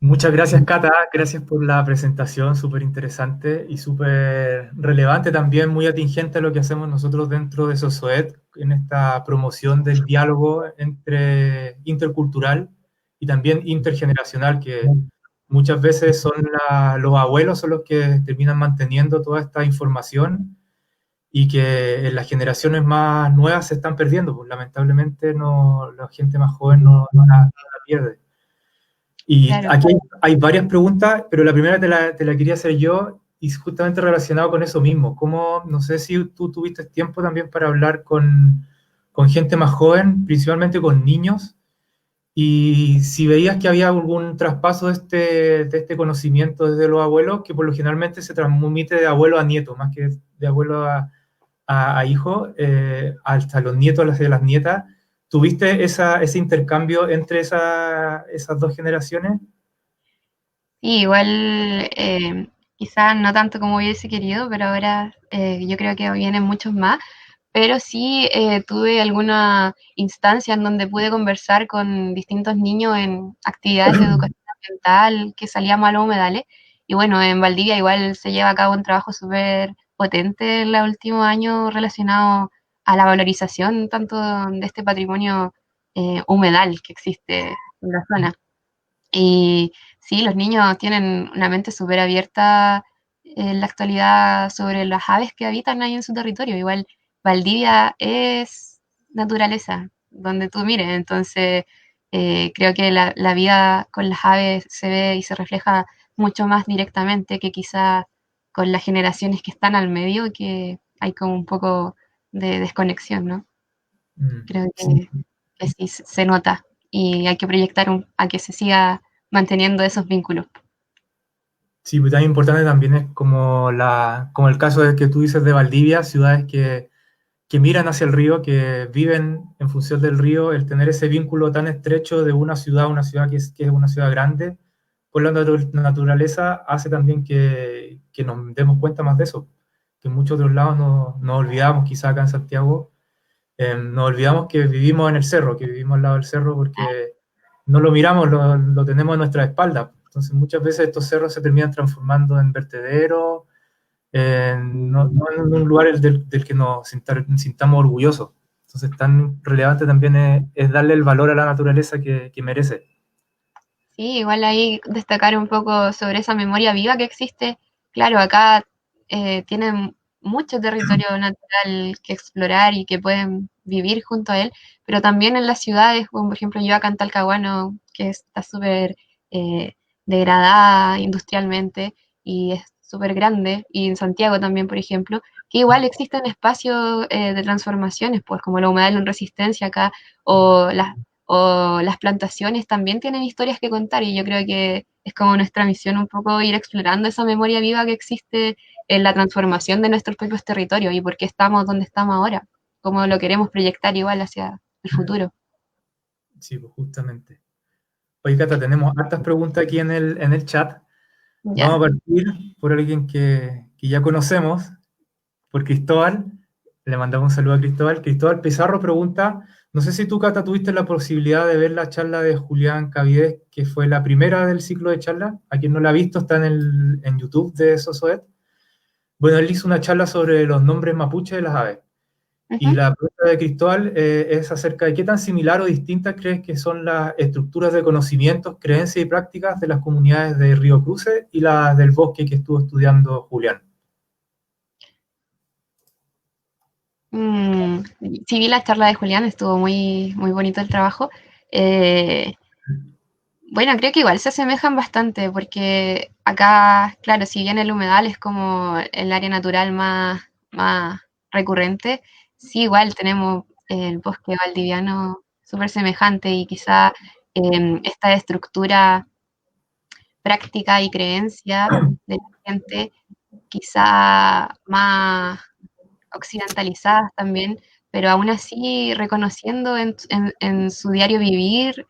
Speaker 1: Muchas gracias, Cata. Gracias por la presentación, súper interesante y súper relevante también, muy atingente a lo que hacemos nosotros dentro de Sosoed, en esta promoción del diálogo intercultural y también intergeneracional, que muchas veces son los abuelos son los que terminan manteniendo toda esta información y que en las generaciones más nuevas se están perdiendo, pues lamentablemente no, la gente más joven no la pierde. Y
Speaker 2: Claro.
Speaker 1: aquí hay varias preguntas, pero la primera te la quería hacer yo y es justamente relacionado con eso mismo. ¿Cómo, no sé si tú tuviste tiempo también para hablar con gente más joven, principalmente con niños, y si veías que había algún traspaso de este conocimiento desde los abuelos, que por lo generalmente se transmite de abuelo a nieto, más que de abuelo a hijo, hasta los nietos, las nietas. ¿Tuviste ese intercambio entre esas dos generaciones?
Speaker 2: Sí, igual quizás no tanto como hubiese querido, pero ahora yo creo que vienen muchos más. Pero sí tuve alguna instancia en donde pude conversar con distintos niños en actividades de educación ambiental que salíamos a los humedales. Y bueno, en Valdivia igual se lleva a cabo un trabajo súper potente en los últimos años relacionado a la valorización tanto de este patrimonio humedal que existe en la zona. Y sí, los niños tienen una mente súper abierta en la actualidad sobre las aves que habitan ahí en su territorio. Igual Valdivia es naturaleza, donde tú mires. Entonces, creo que la vida con las aves se ve y se refleja mucho más directamente que quizá con las generaciones que están al medio, que hay como un poco de desconexión, ¿no? Creo
Speaker 1: Sí,
Speaker 2: que sí se nota y hay que proyectar a que se siga manteniendo esos vínculos.
Speaker 1: sí, pues tan importante también es como el caso de que tú dices de Valdivia, ciudades que miran hacia el río, que viven en función del río, el tener ese vínculo tan estrecho de una ciudad que es una ciudad grande, con la naturaleza, hace también que nos demos cuenta más de eso, que en muchos otros lados nos olvidamos, quizá acá en Santiago, nos olvidamos que vivimos en el cerro, que vivimos al lado del cerro porque no lo miramos, lo tenemos a nuestra espalda. Entonces muchas veces estos cerros se terminan transformando en vertederos, no en un lugar del que nos sintamos orgullosos. Entonces, tan relevante también es darle el valor a la naturaleza que merece.
Speaker 2: Sí, igual ahí destacar un poco sobre esa memoria viva que existe. Claro, acá tienen mucho territorio natural que explorar y que pueden vivir junto a él, pero también en las ciudades, como por ejemplo yo acá en Talcahuano, que está súper eh, degradada industrialmente y es súper grande, y en Santiago también, por ejemplo, que igual existen espacios de transformaciones, pues como la humedal en resistencia acá, o las plantaciones también tienen historias que contar y yo creo que es como nuestra misión un poco ir explorando esa memoria viva que existe en la transformación de nuestros propios territorios y por qué estamos donde estamos ahora, cómo lo queremos proyectar igual hacia el futuro.
Speaker 1: Sí, pues justamente. Oye, Cata, tenemos hartas preguntas aquí en el chat.
Speaker 2: Ya.
Speaker 1: Vamos a partir por alguien que ya conocemos, por Cristóbal. Le mandamos un saludo a Cristóbal. Cristóbal Pizarro pregunta, no sé si tú, Cata, tuviste la posibilidad de ver la charla de Julián Caviedes, que fue la primera del ciclo de charlas. A quien no la ha visto, está en YouTube de Sosoed. Bueno, él hizo una charla sobre los nombres mapuche de las aves. Y
Speaker 2: Ujú.
Speaker 1: la pregunta de Cristóbal es acerca de qué tan similar o distintas crees que son las estructuras de conocimientos, creencias y prácticas de las comunidades de Río Cruce y las del bosque que estuvo estudiando Julián.
Speaker 2: Mm, sí, vi la charla de Julián, estuvo muy, muy bonito el trabajo. Eh, Bueno, creo que igual se asemejan bastante, porque acá, claro, si bien el humedal es como el área natural más recurrente, sí, igual tenemos el bosque valdiviano súper semejante y quizá esta estructura práctica y creencia de la gente, quizá más occidentalizadas también, pero aún así reconociendo en su diario vivir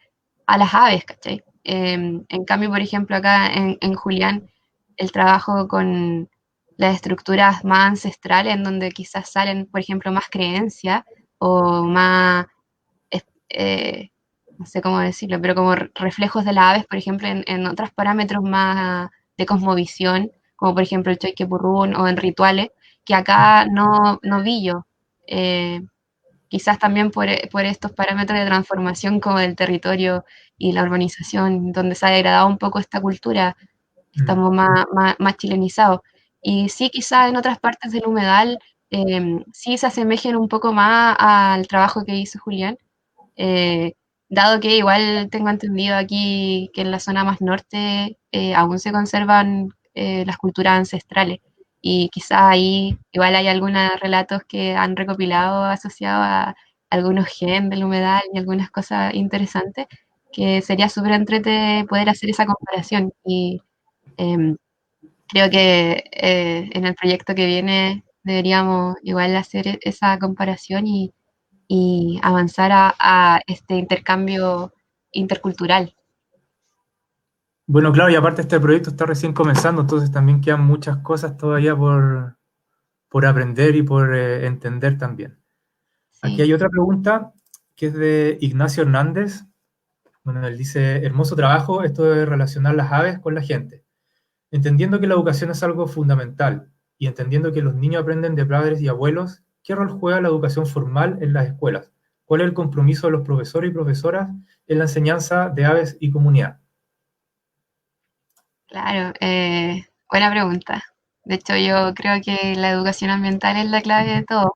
Speaker 2: a las aves, ¿cachai? En cambio, por ejemplo, acá en Julián, el trabajo las estructuras más ancestrales, en donde quizás salen, por ejemplo, más creencias o más, eh, no sé cómo decirlo, pero como reflejos de las aves, por ejemplo, en otros parámetros más de cosmovisión, como por ejemplo el Choiquepurrún o en rituales, que acá no vi yo. Eh, Quizás también por estos parámetros de transformación como del territorio y la urbanización, donde se ha degradado un poco esta cultura,
Speaker 1: Mm.
Speaker 2: estamos más chilenizados. Y sí, quizás en otras partes del humedal sí se asemejen un poco más al trabajo que hizo Julián, eh, dado que igual tengo entendido aquí que en la zona más norte aún se conservan las culturas ancestrales y quizás ahí igual hay algunos relatos que han recopilado asociados a algunos genes del humedal y algunas cosas interesantes que sería súper entrete poder hacer esa comparación y eh, creo que en el proyecto que viene deberíamos igual hacer esa comparación y avanzar a este intercambio intercultural.
Speaker 1: Bueno, claro, y aparte este proyecto está recién comenzando, entonces también quedan muchas cosas todavía por aprender y por entender también. Aquí
Speaker 2: Sí,
Speaker 1: hay otra pregunta que es de Ignacio Hernández. Bueno, él dice, hermoso trabajo esto de relacionar las aves con la gente. Entendiendo que la educación es algo fundamental y entendiendo que los niños aprenden de padres y abuelos, ¿qué rol juega la educación formal en las escuelas? ¿Cuál es el compromiso de los profesores y profesoras en la enseñanza de aves y comunidad?
Speaker 2: claro, buena pregunta. De hecho, yo creo que la educación ambiental es la clave de todo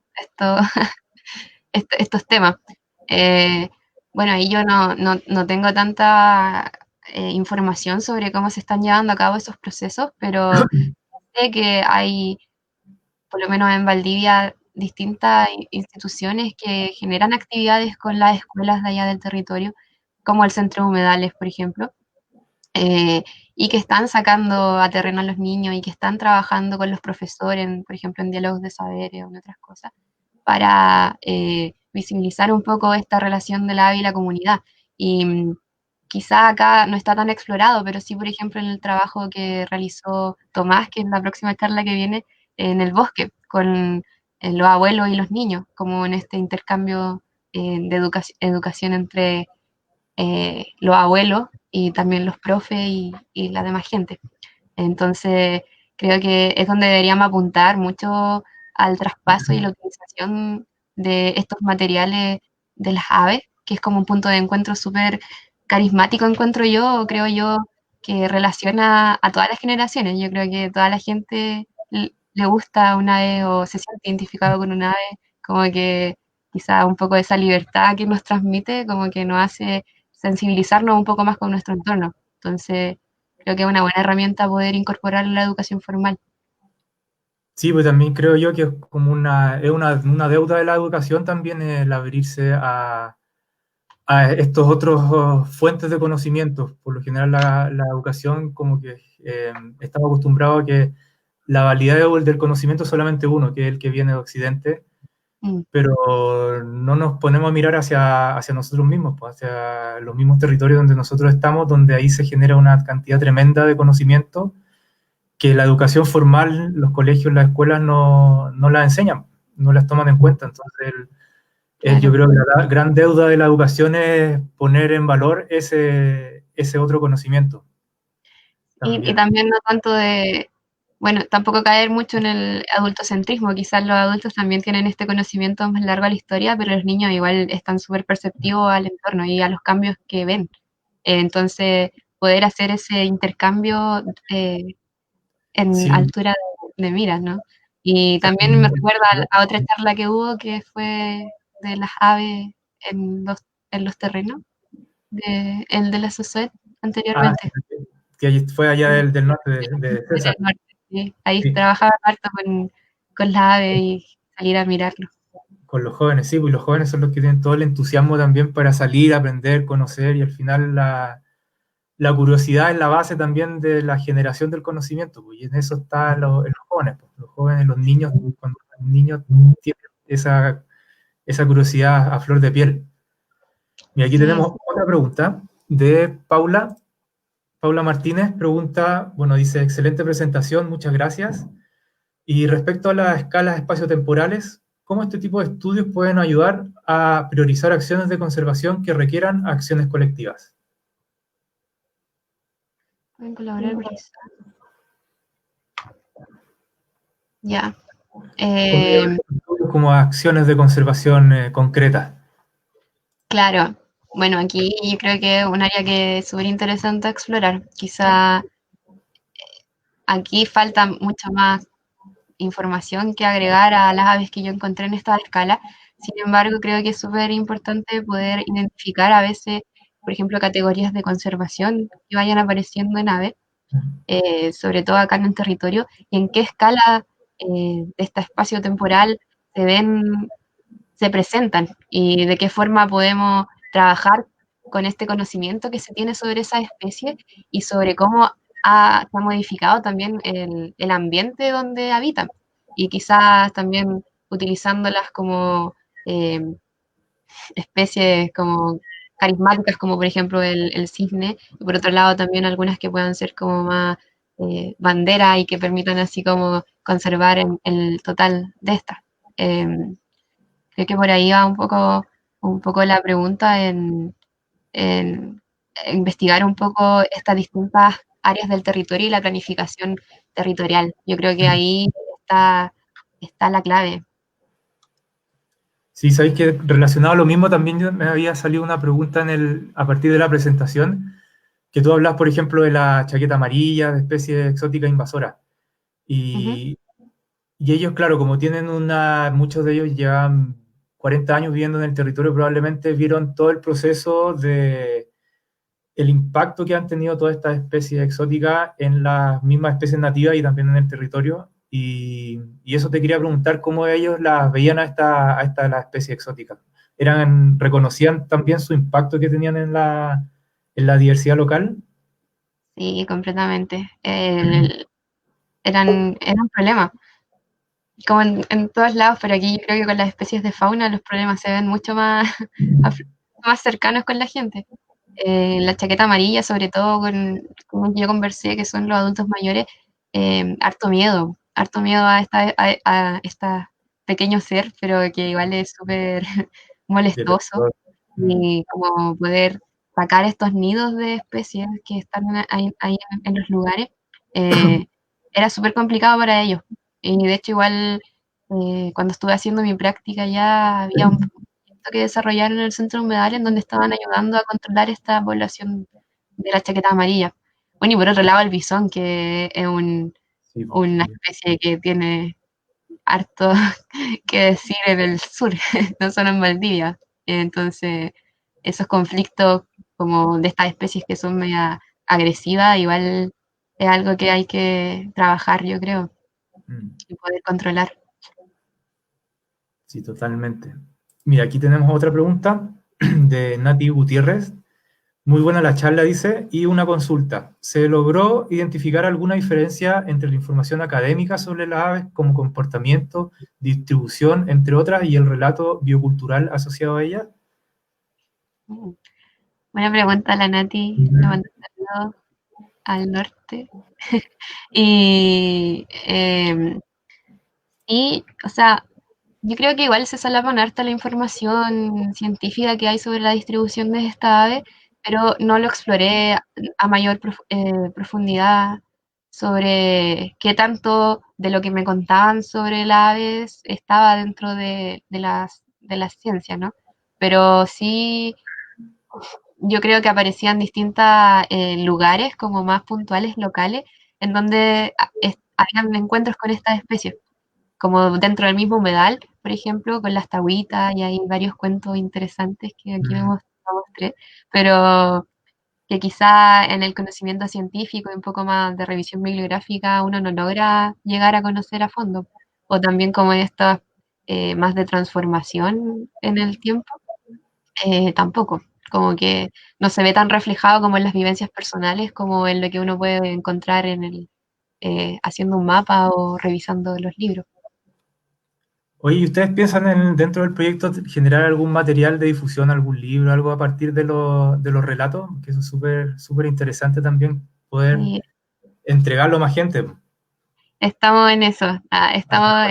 Speaker 2: estos temas. Eh, bueno, ahí yo no tengo tanta información sobre cómo se están llevando a cabo esos procesos, pero sé que hay por lo menos en Valdivia, distintas instituciones que generan actividades con las escuelas de allá del territorio, como el Centro de Humedales, por ejemplo, y que están sacando a terreno a los niños y que están trabajando con los profesores, por ejemplo, en diálogos de saberes o en otras cosas, para visibilizar un poco esta relación de la ave y la comunidad. Y quizá acá no está tan explorado, pero sí, por ejemplo, en el trabajo que realizó Tomás, que es la próxima charla que viene, en el bosque, con los abuelos y los niños, como en este intercambio de educación entre los abuelos y también los profes y la demás gente. Entonces, creo que es donde deberíamos apuntar mucho al traspaso y la utilización de estos materiales de las aves, que es como un punto de encuentro súper carismático, encuentro yo, o creo yo, que relaciona a todas las generaciones. Yo creo que toda la gente le gusta un ave o se siente identificado con un ave, como que quizá un poco de esa libertad que nos transmite, como que nos hace sensibilizarnos un poco más con nuestro entorno. Entonces, creo que es una buena herramienta poder incorporar la educación formal.
Speaker 1: Sí, pues también creo yo que es como una deuda de la educación también el abrirse a estos otros fuentes de conocimientos. Por lo general la educación como que estamos acostumbrados a que la validad del conocimiento es solamente uno, que es el que viene de Occidente,
Speaker 2: Mm,
Speaker 1: pero no nos ponemos a mirar hacia nosotros mismos, pues, hacia los mismos territorios donde nosotros estamos, donde ahí se genera una cantidad tremenda de conocimiento que la educación formal, los colegios, las escuelas no las enseñan, no las toman en cuenta. Entonces, yo
Speaker 2: claro.
Speaker 1: creo que la gran deuda de la educación es poner en valor ese otro conocimiento
Speaker 2: Y
Speaker 1: también.
Speaker 2: también no tanto de, bueno, tampoco caer mucho en el adultocentrismo. Quizás los adultos también tienen este conocimiento más largo a la historia, pero los niños igual están súper perceptivos al entorno y a los cambios que ven. Entonces, poder hacer ese intercambio en
Speaker 1: Sí,
Speaker 2: altura de miras, ¿no? Y
Speaker 1: es
Speaker 2: también me
Speaker 1: como-
Speaker 2: recuerda a otra charla que hubo que fue de las aves en en los terrenos, el de la SOSET
Speaker 1: ah,
Speaker 2: anteriormente,
Speaker 1: que fue allá del norte de
Speaker 2: en el
Speaker 1: César.
Speaker 2: norte, ¿sí? Ahí
Speaker 1: Sí,
Speaker 2: trabajaba harto con las aves y salir a mirarlo.
Speaker 1: con los jóvenes, sí, pues los jóvenes son los que tienen todo el entusiasmo también para salir, aprender, conocer y al final la curiosidad es la base también de la generación del conocimiento, pues, y en eso está en los jóvenes, pues. Los jóvenes, los niños, cuando los niños tienen esa curiosidad a flor de piel. Y aquí
Speaker 2: Sí,
Speaker 1: tenemos otra pregunta de Paula. Paula Martínez pregunta, bueno, dice, excelente presentación, muchas gracias. Y respecto a las escalas espaciotemporales, ¿cómo este tipo de estudios pueden ayudar a priorizar acciones de conservación que requieran acciones colectivas?
Speaker 2: Pueden colaborar, ya.
Speaker 1: Como acciones de conservación concretas.
Speaker 2: Claro. Bueno, aquí yo creo que es un área que es súper interesante explorar. Quizá aquí falta mucha más información que agregar a las aves que yo encontré en esta escala. Sin embargo, creo que es súper importante poder identificar a veces, por ejemplo, categorías de conservación que vayan apareciendo en aves, sobre todo acá en el territorio, y en qué escala de este espacio temporal se ven, se presentan y de qué forma podemos trabajar con este conocimiento que se tiene sobre esa especie y sobre cómo se ha modificado también el ambiente donde habitan. Y quizás también utilizándolas como eh, especies como carismáticas, como por ejemplo el cisne, y por otro lado también algunas que puedan ser como más bandera y que permitan así como conservar el total de estas. Eh, Creo que por ahí va un poco la pregunta en investigar un poco estas distintas áreas del territorio y la planificación territorial. Yo creo que ahí está, está la clave.
Speaker 1: Sí, sabéis que relacionado a lo mismo también me había salido una pregunta a partir de la presentación, que tú hablas, por ejemplo, de la chaqueta amarilla, de especies exóticas invasoras.
Speaker 2: Ujú.
Speaker 1: Y, y ellos, claro, como tienen muchos de ellos llevan 40 años viviendo en el territorio, probablemente vieron todo el proceso de el impacto que han tenido todas estas especies exóticas en las mismas especies nativas y también en el territorio. Y eso te quería preguntar cómo ellos las veían las especies exóticas. ¿Reconocían también su impacto que tenían en la diversidad local?
Speaker 2: Sí, completamente. Eran un problema, como en todos lados, pero aquí yo creo que con las especies de fauna los problemas se ven mucho más, más cercanos con la gente. La chaqueta amarilla, sobre todo con quien yo conversé, que son los adultos mayores, harto miedo a a esta pequeño ser, pero que igual es súper molestoso, y como poder sacar estos nidos de especies que están ahí en los lugares, eh, era súper complicado para ellos. Y de hecho igual cuando estuve haciendo mi práctica ya había un proyecto que desarrollaron en el centro humedal en donde estaban ayudando a controlar esta población de la chaqueta amarilla. Bueno, y por otro lado el bisón, que es
Speaker 1: Sí,
Speaker 2: una especie que tiene harto que decir en el sur, no solo en Valdivia. Entonces, esos conflictos como de estas especies que son media agresivas, igual es algo que hay que trabajar, yo creo,
Speaker 1: mm,
Speaker 2: y poder controlar.
Speaker 1: sí, totalmente. Mira, aquí tenemos otra pregunta de Nati Gutiérrez. Muy buena la charla, dice, y una consulta. ¿Se logró identificar alguna diferencia entre la información académica sobre las aves como comportamiento, distribución, entre otras, y el relato biocultural asociado a ellas?
Speaker 2: Mm. Buena pregunta, la Nati, le mando un saludo al norte. Y sí, o sea, yo creo que igual se solapan harta la información científica que hay sobre la distribución de esta ave, pero no lo exploré a mayor profundidad sobre qué tanto de lo que me contaban sobre las aves estaba dentro de las ciencias, ¿no? Pero sí, yo creo que aparecían distintos lugares como más puntuales, locales, en donde habían encuentros con estas especies como dentro del mismo humedal, por ejemplo, con las tagüitas, y hay varios cuentos interesantes que aquí
Speaker 1: Mm,
Speaker 2: no mostré, pero que quizá en el conocimiento científico y un poco más de revisión bibliográfica uno no logra llegar a conocer a fondo. O también como en estas más de transformación en el tiempo, tampoco. Como que no se ve tan reflejado como en las vivencias personales, como en lo que uno puede encontrar en haciendo un mapa o revisando los libros.
Speaker 1: Oye, ¿y ustedes piensan dentro del proyecto generar algún material de difusión, algún libro, algo a partir de los relatos? Que eso es súper súper interesante también poder
Speaker 2: Y
Speaker 1: entregarlo a más gente.
Speaker 2: estamos en eso. Estamos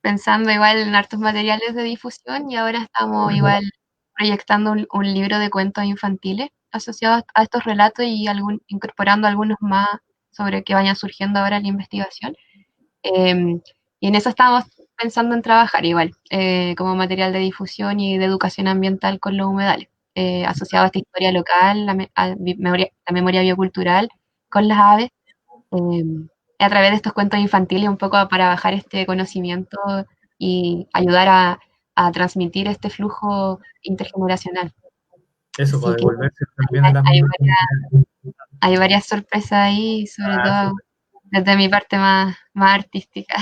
Speaker 2: pensando igual en hartos materiales de difusión y ahora estamos igual proyectando un libro de cuentos infantiles asociados a estos relatos y incorporando algunos más sobre que vayan surgiendo ahora en la investigación. Y en eso estamos pensando en trabajar igual, como material de difusión y de educación ambiental con los humedales, asociado a esta historia local, la memoria biocultural con las aves, eh, a través de estos cuentos infantiles, un poco para bajar este conocimiento y ayudar a transmitir este flujo intergeneracional.
Speaker 1: Eso, para
Speaker 2: Así que
Speaker 1: devolverse también a la
Speaker 2: hay,
Speaker 1: misma comunidad.
Speaker 2: hay varias sorpresas ahí, sobre
Speaker 1: Ah,
Speaker 2: todo
Speaker 1: súper.
Speaker 2: desde mi parte más artística.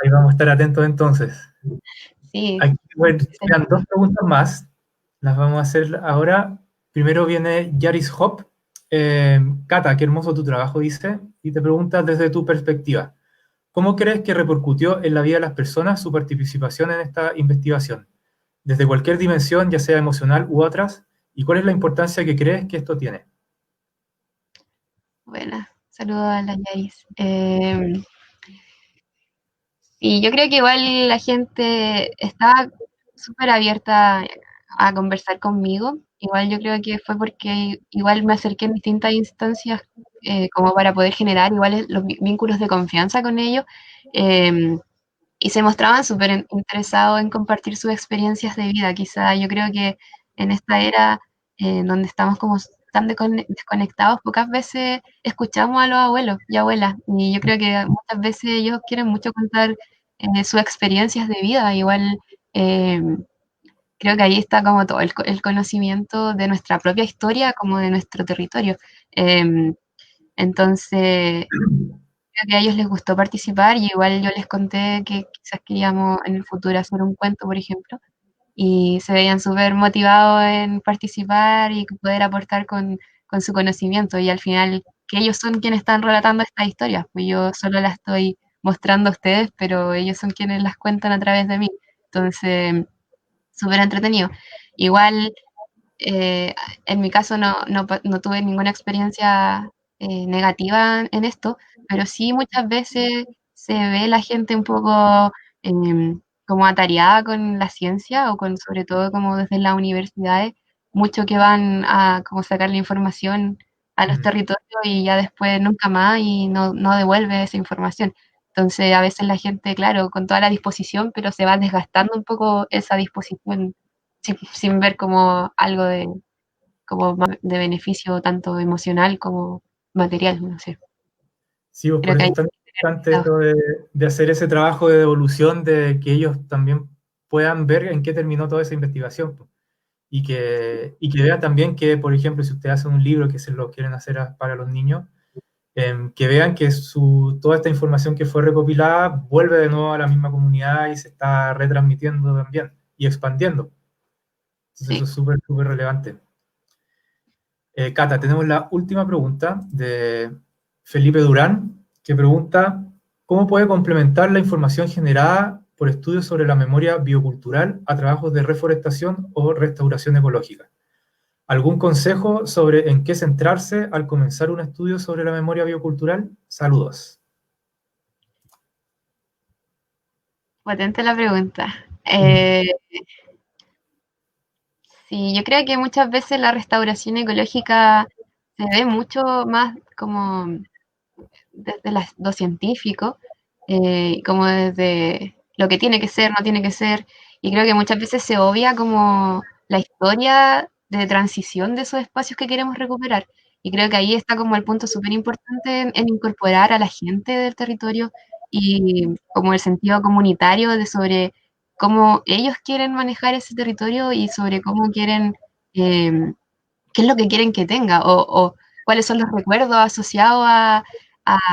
Speaker 1: Ahí vamos a estar atentos entonces.
Speaker 2: Sí,
Speaker 1: Aquí, bueno, quedan dos preguntas más. Las vamos a hacer ahora. Primero viene Yaris Hop. Cata, qué hermoso tu trabajo, dice, y te pregunta desde tu perspectiva. ¿Cómo crees que repercutió en la vida de las personas su participación en esta investigación? Desde cualquier dimensión, ya sea emocional u otras, ¿y cuál es la importancia que crees que esto tiene?
Speaker 2: buena. Saludos a la Yaris. Y yo creo que igual la gente estaba súper abierta a conversar conmigo. Igual yo creo que fue porque igual me acerqué en distintas instancias como para poder generar igual los vínculos de confianza con ellos. eh, y se mostraban súper interesados en compartir sus experiencias de vida. Quizá yo creo que en esta era donde estamos como tan desconectados, pocas veces escuchamos a los abuelos y abuelas. Y yo creo que muchas veces ellos quieren mucho contar sus experiencias de vida. Igual eh, creo que ahí está como todo el conocimiento de nuestra propia historia como de nuestro territorio. Eh, entonces, creo que a ellos les gustó participar y igual yo les conté que quizás queríamos en el futuro hacer un cuento, por ejemplo, y se veían súper motivados en participar y poder aportar con su conocimiento y al final que ellos son quienes están relatando estas historias, pues yo solo las estoy mostrando a ustedes, pero ellos son quienes las cuentan a través de mí. Entonces, súper entretenido. Igual eh, en mi caso no tuve ninguna experiencia negativa en esto, pero sí muchas veces se ve la gente un poco como atareada con la ciencia o con sobre todo como desde las universidades, mucho que van a como sacar la información a los
Speaker 1: Mm.
Speaker 2: territorios y ya después nunca más y no devuelve esa información. Entonces a veces la gente, claro, con toda la disposición, pero se va desgastando un poco esa disposición sin ver como algo de beneficio tanto emocional como material, no sé.
Speaker 1: Sí, pues
Speaker 2: Creo
Speaker 1: por
Speaker 2: que
Speaker 1: eso
Speaker 2: hay
Speaker 1: es tan
Speaker 2: que tener
Speaker 1: importante
Speaker 2: cuidado.
Speaker 1: esto de hacer ese trabajo de devolución, de que ellos también puedan ver en qué terminó toda esa investigación, pues. Y que vean también que, por ejemplo, si ustedes hacen un libro que se lo quieren hacer para los niños, que vean que toda esta información que fue recopilada vuelve de nuevo a la misma comunidad y se está retransmitiendo también y expandiendo. Entonces eso
Speaker 2: Sí.
Speaker 1: es súper, súper relevante. Cata, tenemos la última pregunta de Felipe Durán, que pregunta, ¿cómo puede complementar la información generada por estudios sobre la memoria biocultural a trabajos de reforestación o restauración ecológica? ¿Algún consejo sobre en qué centrarse al comenzar un estudio sobre la memoria biocultural? Saludos.
Speaker 2: Potente la pregunta.
Speaker 1: Mm.
Speaker 2: Sí, yo creo que muchas veces la restauración ecológica se ve mucho más como desde lo científico, como desde lo que tiene que ser, no tiene que ser, y creo que muchas veces se obvia como la historia de transición de esos espacios que queremos recuperar. Y creo que ahí está como el punto súper importante en incorporar a la gente del territorio y como el sentido comunitario de sobre cómo ellos quieren manejar ese territorio y sobre cómo quieren, qué es lo que quieren que tenga o cuáles son los recuerdos asociados a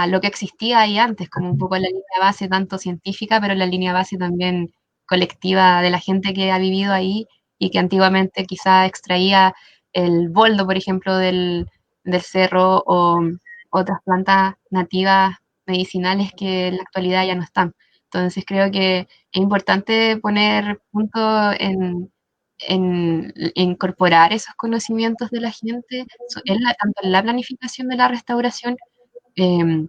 Speaker 2: lo que existía ahí antes, como un poco la línea base tanto científica, pero la línea base también colectiva de la gente que ha vivido ahí y que antiguamente quizá extraía el boldo, por ejemplo, del cerro o otras plantas nativas medicinales que en la actualidad ya no están. Entonces creo que es importante poner punto en incorporar esos conocimientos de la gente tanto en la planificación de la restauración, eh,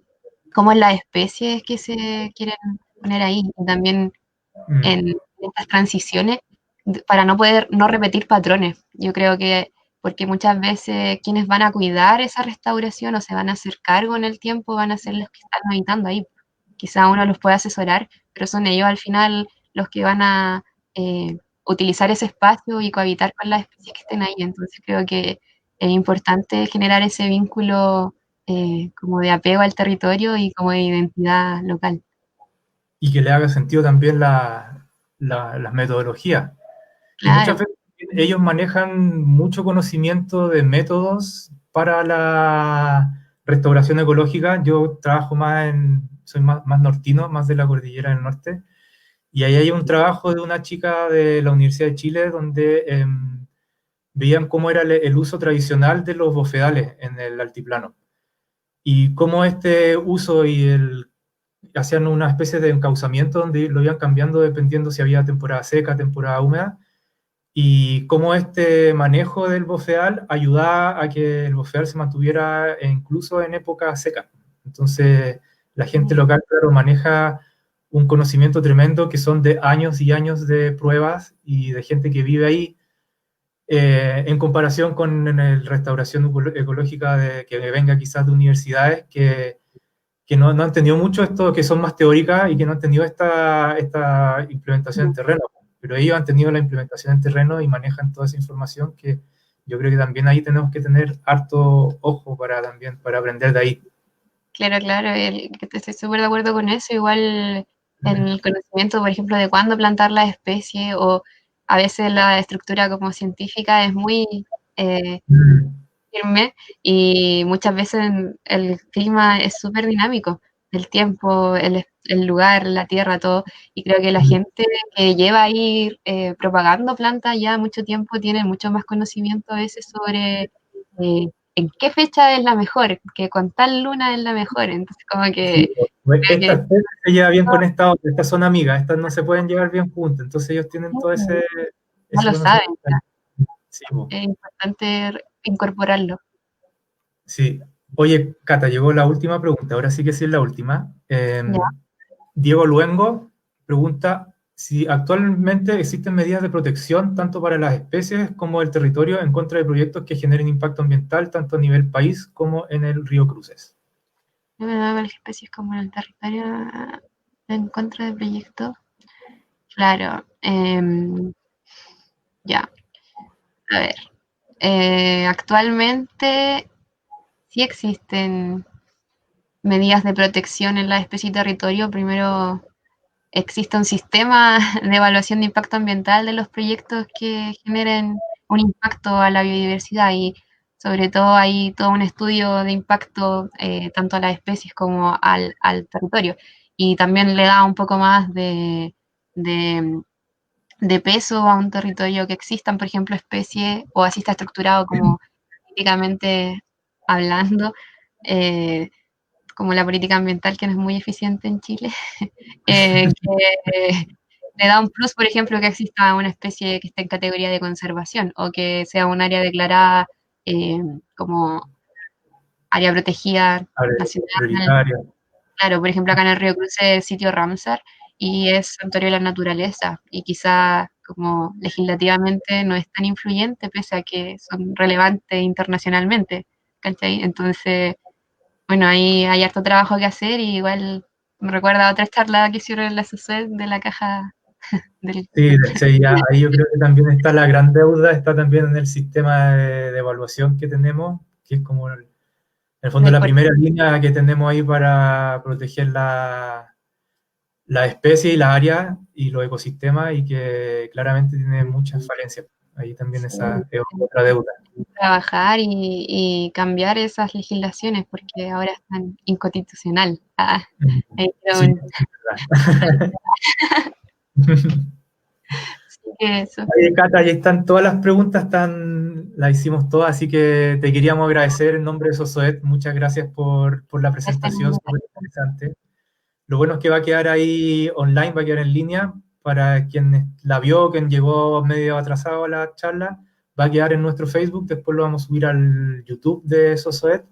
Speaker 2: como las especies que se quieren poner ahí, y también
Speaker 1: Mm.
Speaker 2: en estas transiciones para no poder no repetir patrones. Yo creo que porque muchas veces quienes van a cuidar esa restauración o se van a hacer cargo en el tiempo van a ser los que están habitando ahí. Quizá uno los puede asesorar, pero son ellos al final los que van a utilizar ese espacio y cohabitar con las especies que estén ahí. Entonces creo que es importante generar ese vínculo como de apego al territorio y como de identidad local.
Speaker 1: Y que le haga sentido también las metodologías. Y muchas
Speaker 2: Claro.
Speaker 1: veces ellos manejan mucho conocimiento de métodos para la restauración ecológica. Yo trabajo soy más nortino, más de la cordillera del norte, y ahí hay un trabajo de una chica de la Universidad de Chile donde veían cómo era el uso tradicional de los bofedales en el altiplano y cómo este uso hacían una especie de encauzamiento donde lo iban cambiando dependiendo si había temporada seca, temporada húmeda, y cómo este manejo del bofeal ayudaba a que el bofeal se mantuviera incluso en época seca. Entonces, la gente local, claro, maneja un conocimiento tremendo que son de años y años de pruebas y de gente que vive ahí, en comparación con la restauración ecológica que venga quizás de universidades que no han tenido mucho esto, que son más teóricas y que no han tenido esta implementación en terreno. Pero ellos han tenido la implementación en terreno y manejan toda esa información que yo creo que también ahí tenemos que tener harto ojo para aprender de ahí.
Speaker 2: Claro, claro, estoy súper de acuerdo con eso. Igual en el conocimiento, por ejemplo, de cuándo plantar la especie o a veces la estructura como científica es muy eh,
Speaker 1: Mm.
Speaker 2: firme y muchas veces el clima es súper dinámico, el tiempo, el lugar, la tierra, todo. Y creo que la
Speaker 1: Mm.
Speaker 2: gente que lleva ahí propagando plantas ya mucho tiempo tiene mucho más conocimiento a veces sobre en qué fecha es la mejor, que con tal luna es la mejor. Entonces, como
Speaker 1: Sí,
Speaker 2: que
Speaker 1: pues
Speaker 2: creo que
Speaker 1: estas se llevan bien con estas son amigas, estas no se pueden llevar bien juntas, entonces ellos tienen todo
Speaker 2: ya
Speaker 1: ese
Speaker 2: lo saben,
Speaker 1: conocimiento.
Speaker 2: ya.
Speaker 1: Sí, po.
Speaker 2: Es importante incorporarlo.
Speaker 1: Sí. Oye, Cata, llegó la última pregunta, ahora sí que sí es la última.
Speaker 2: Ya.
Speaker 1: Diego Luengo pregunta si actualmente existen medidas de protección tanto para las especies como el territorio en contra de proyectos que generen impacto ambiental tanto a nivel país como en el río Cruces.
Speaker 2: Las especies como en el territorio en contra del proyecto. Claro, ya, a ver. Actualmente sí existen medidas de protección en la especie y territorio. Primero, existe un sistema de evaluación de impacto ambiental de los proyectos que generen un impacto a la biodiversidad y sobre todo hay todo un estudio de impacto tanto a las especies como al territorio. Y también le da un poco más de de peso a un territorio que existan, por ejemplo, especies, o así está estructurado como políticamente hablando, eh, como la política ambiental que no es muy eficiente en Chile, que le da un plus, por ejemplo, que exista una especie que esté en categoría de conservación o que sea un área declarada eh, como área protegida
Speaker 1: A ver,
Speaker 2: nacional.
Speaker 1: prioritario.
Speaker 2: Claro, por ejemplo, acá en el Río Cruz es el sitio Ramsar y es santuario de la naturaleza y quizá como legislativamente no es tan influyente pese a que son relevantes internacionalmente, ¿cachai? Entonces, bueno, ahí hay harto trabajo que hacer y igual me recuerda a otra charla que hicieron en la SOSUED de la caja del...
Speaker 1: Sí, sí, ahí yo creo que también está la gran deuda, está también en el sistema de evaluación que tenemos, que es como en el fondo
Speaker 2: del
Speaker 1: la
Speaker 2: puerto.
Speaker 1: primera línea que tenemos ahí para proteger la especie y la área y los ecosistemas y que claramente tiene muchas falencias. Ahí también esa es otra deuda.
Speaker 2: Trabajar y cambiar esas legislaciones porque ahora están inconstitucional. Ahí creo
Speaker 1: Sí, es verdad.
Speaker 2: que eso.
Speaker 1: Oye, Cata, ahí están todas las preguntas, las hicimos todas, así que te queríamos agradecer en nombre de Sosoet. Muchas gracias por la presentación, súper interesante. Lo bueno es que va a quedar ahí online, va a quedar en línea para quien la vio, quien llegó medio atrasado a la charla, va a quedar en nuestro Facebook, después lo vamos a subir al YouTube de Sosoet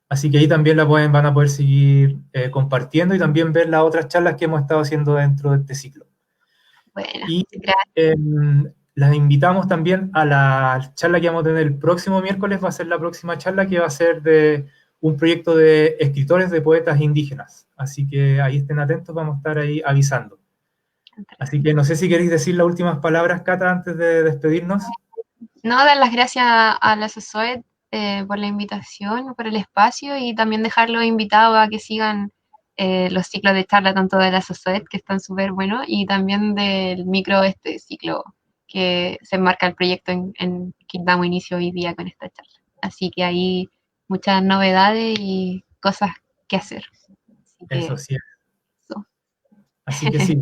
Speaker 1: Así que ahí también van a poder seguir compartiendo y también ver las otras charlas que hemos estado haciendo dentro de este ciclo.
Speaker 2: Bueno,
Speaker 1: Y
Speaker 2: gracias.
Speaker 1: las invitamos también a la charla que vamos a tener el próximo miércoles, va a ser la próxima charla que va a ser de un proyecto de escritores de poetas indígenas. Así que ahí estén atentos, vamos a estar ahí avisando. Así que no sé si queréis decir las últimas palabras, Cata, antes de despedirnos.
Speaker 2: No, dar las gracias a la SOSOET por la invitación, por el espacio y también dejarlos invitados a que sigan los ciclos de charla tanto de la SOSOET, que están súper buenos, y también del micro este ciclo que se enmarca el proyecto en que damos inicio hoy día con esta charla. Así que hay muchas novedades y cosas que hacer. Así
Speaker 1: Eso
Speaker 2: que
Speaker 1: sí.
Speaker 2: eso.
Speaker 1: Así que sí,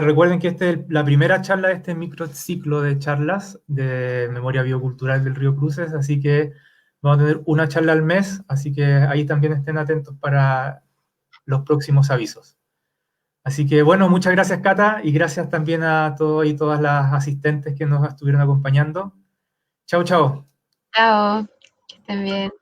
Speaker 1: recuerden que esta es la primera charla de este microciclo de charlas de memoria biocultural del Río Cruces, así que vamos a tener una charla al mes, así que ahí también estén atentos para los próximos avisos. Así que bueno, muchas gracias Cata y gracias también a todos y todas las asistentes que nos estuvieron acompañando. Chao, chao.
Speaker 2: Chao, que estén bien.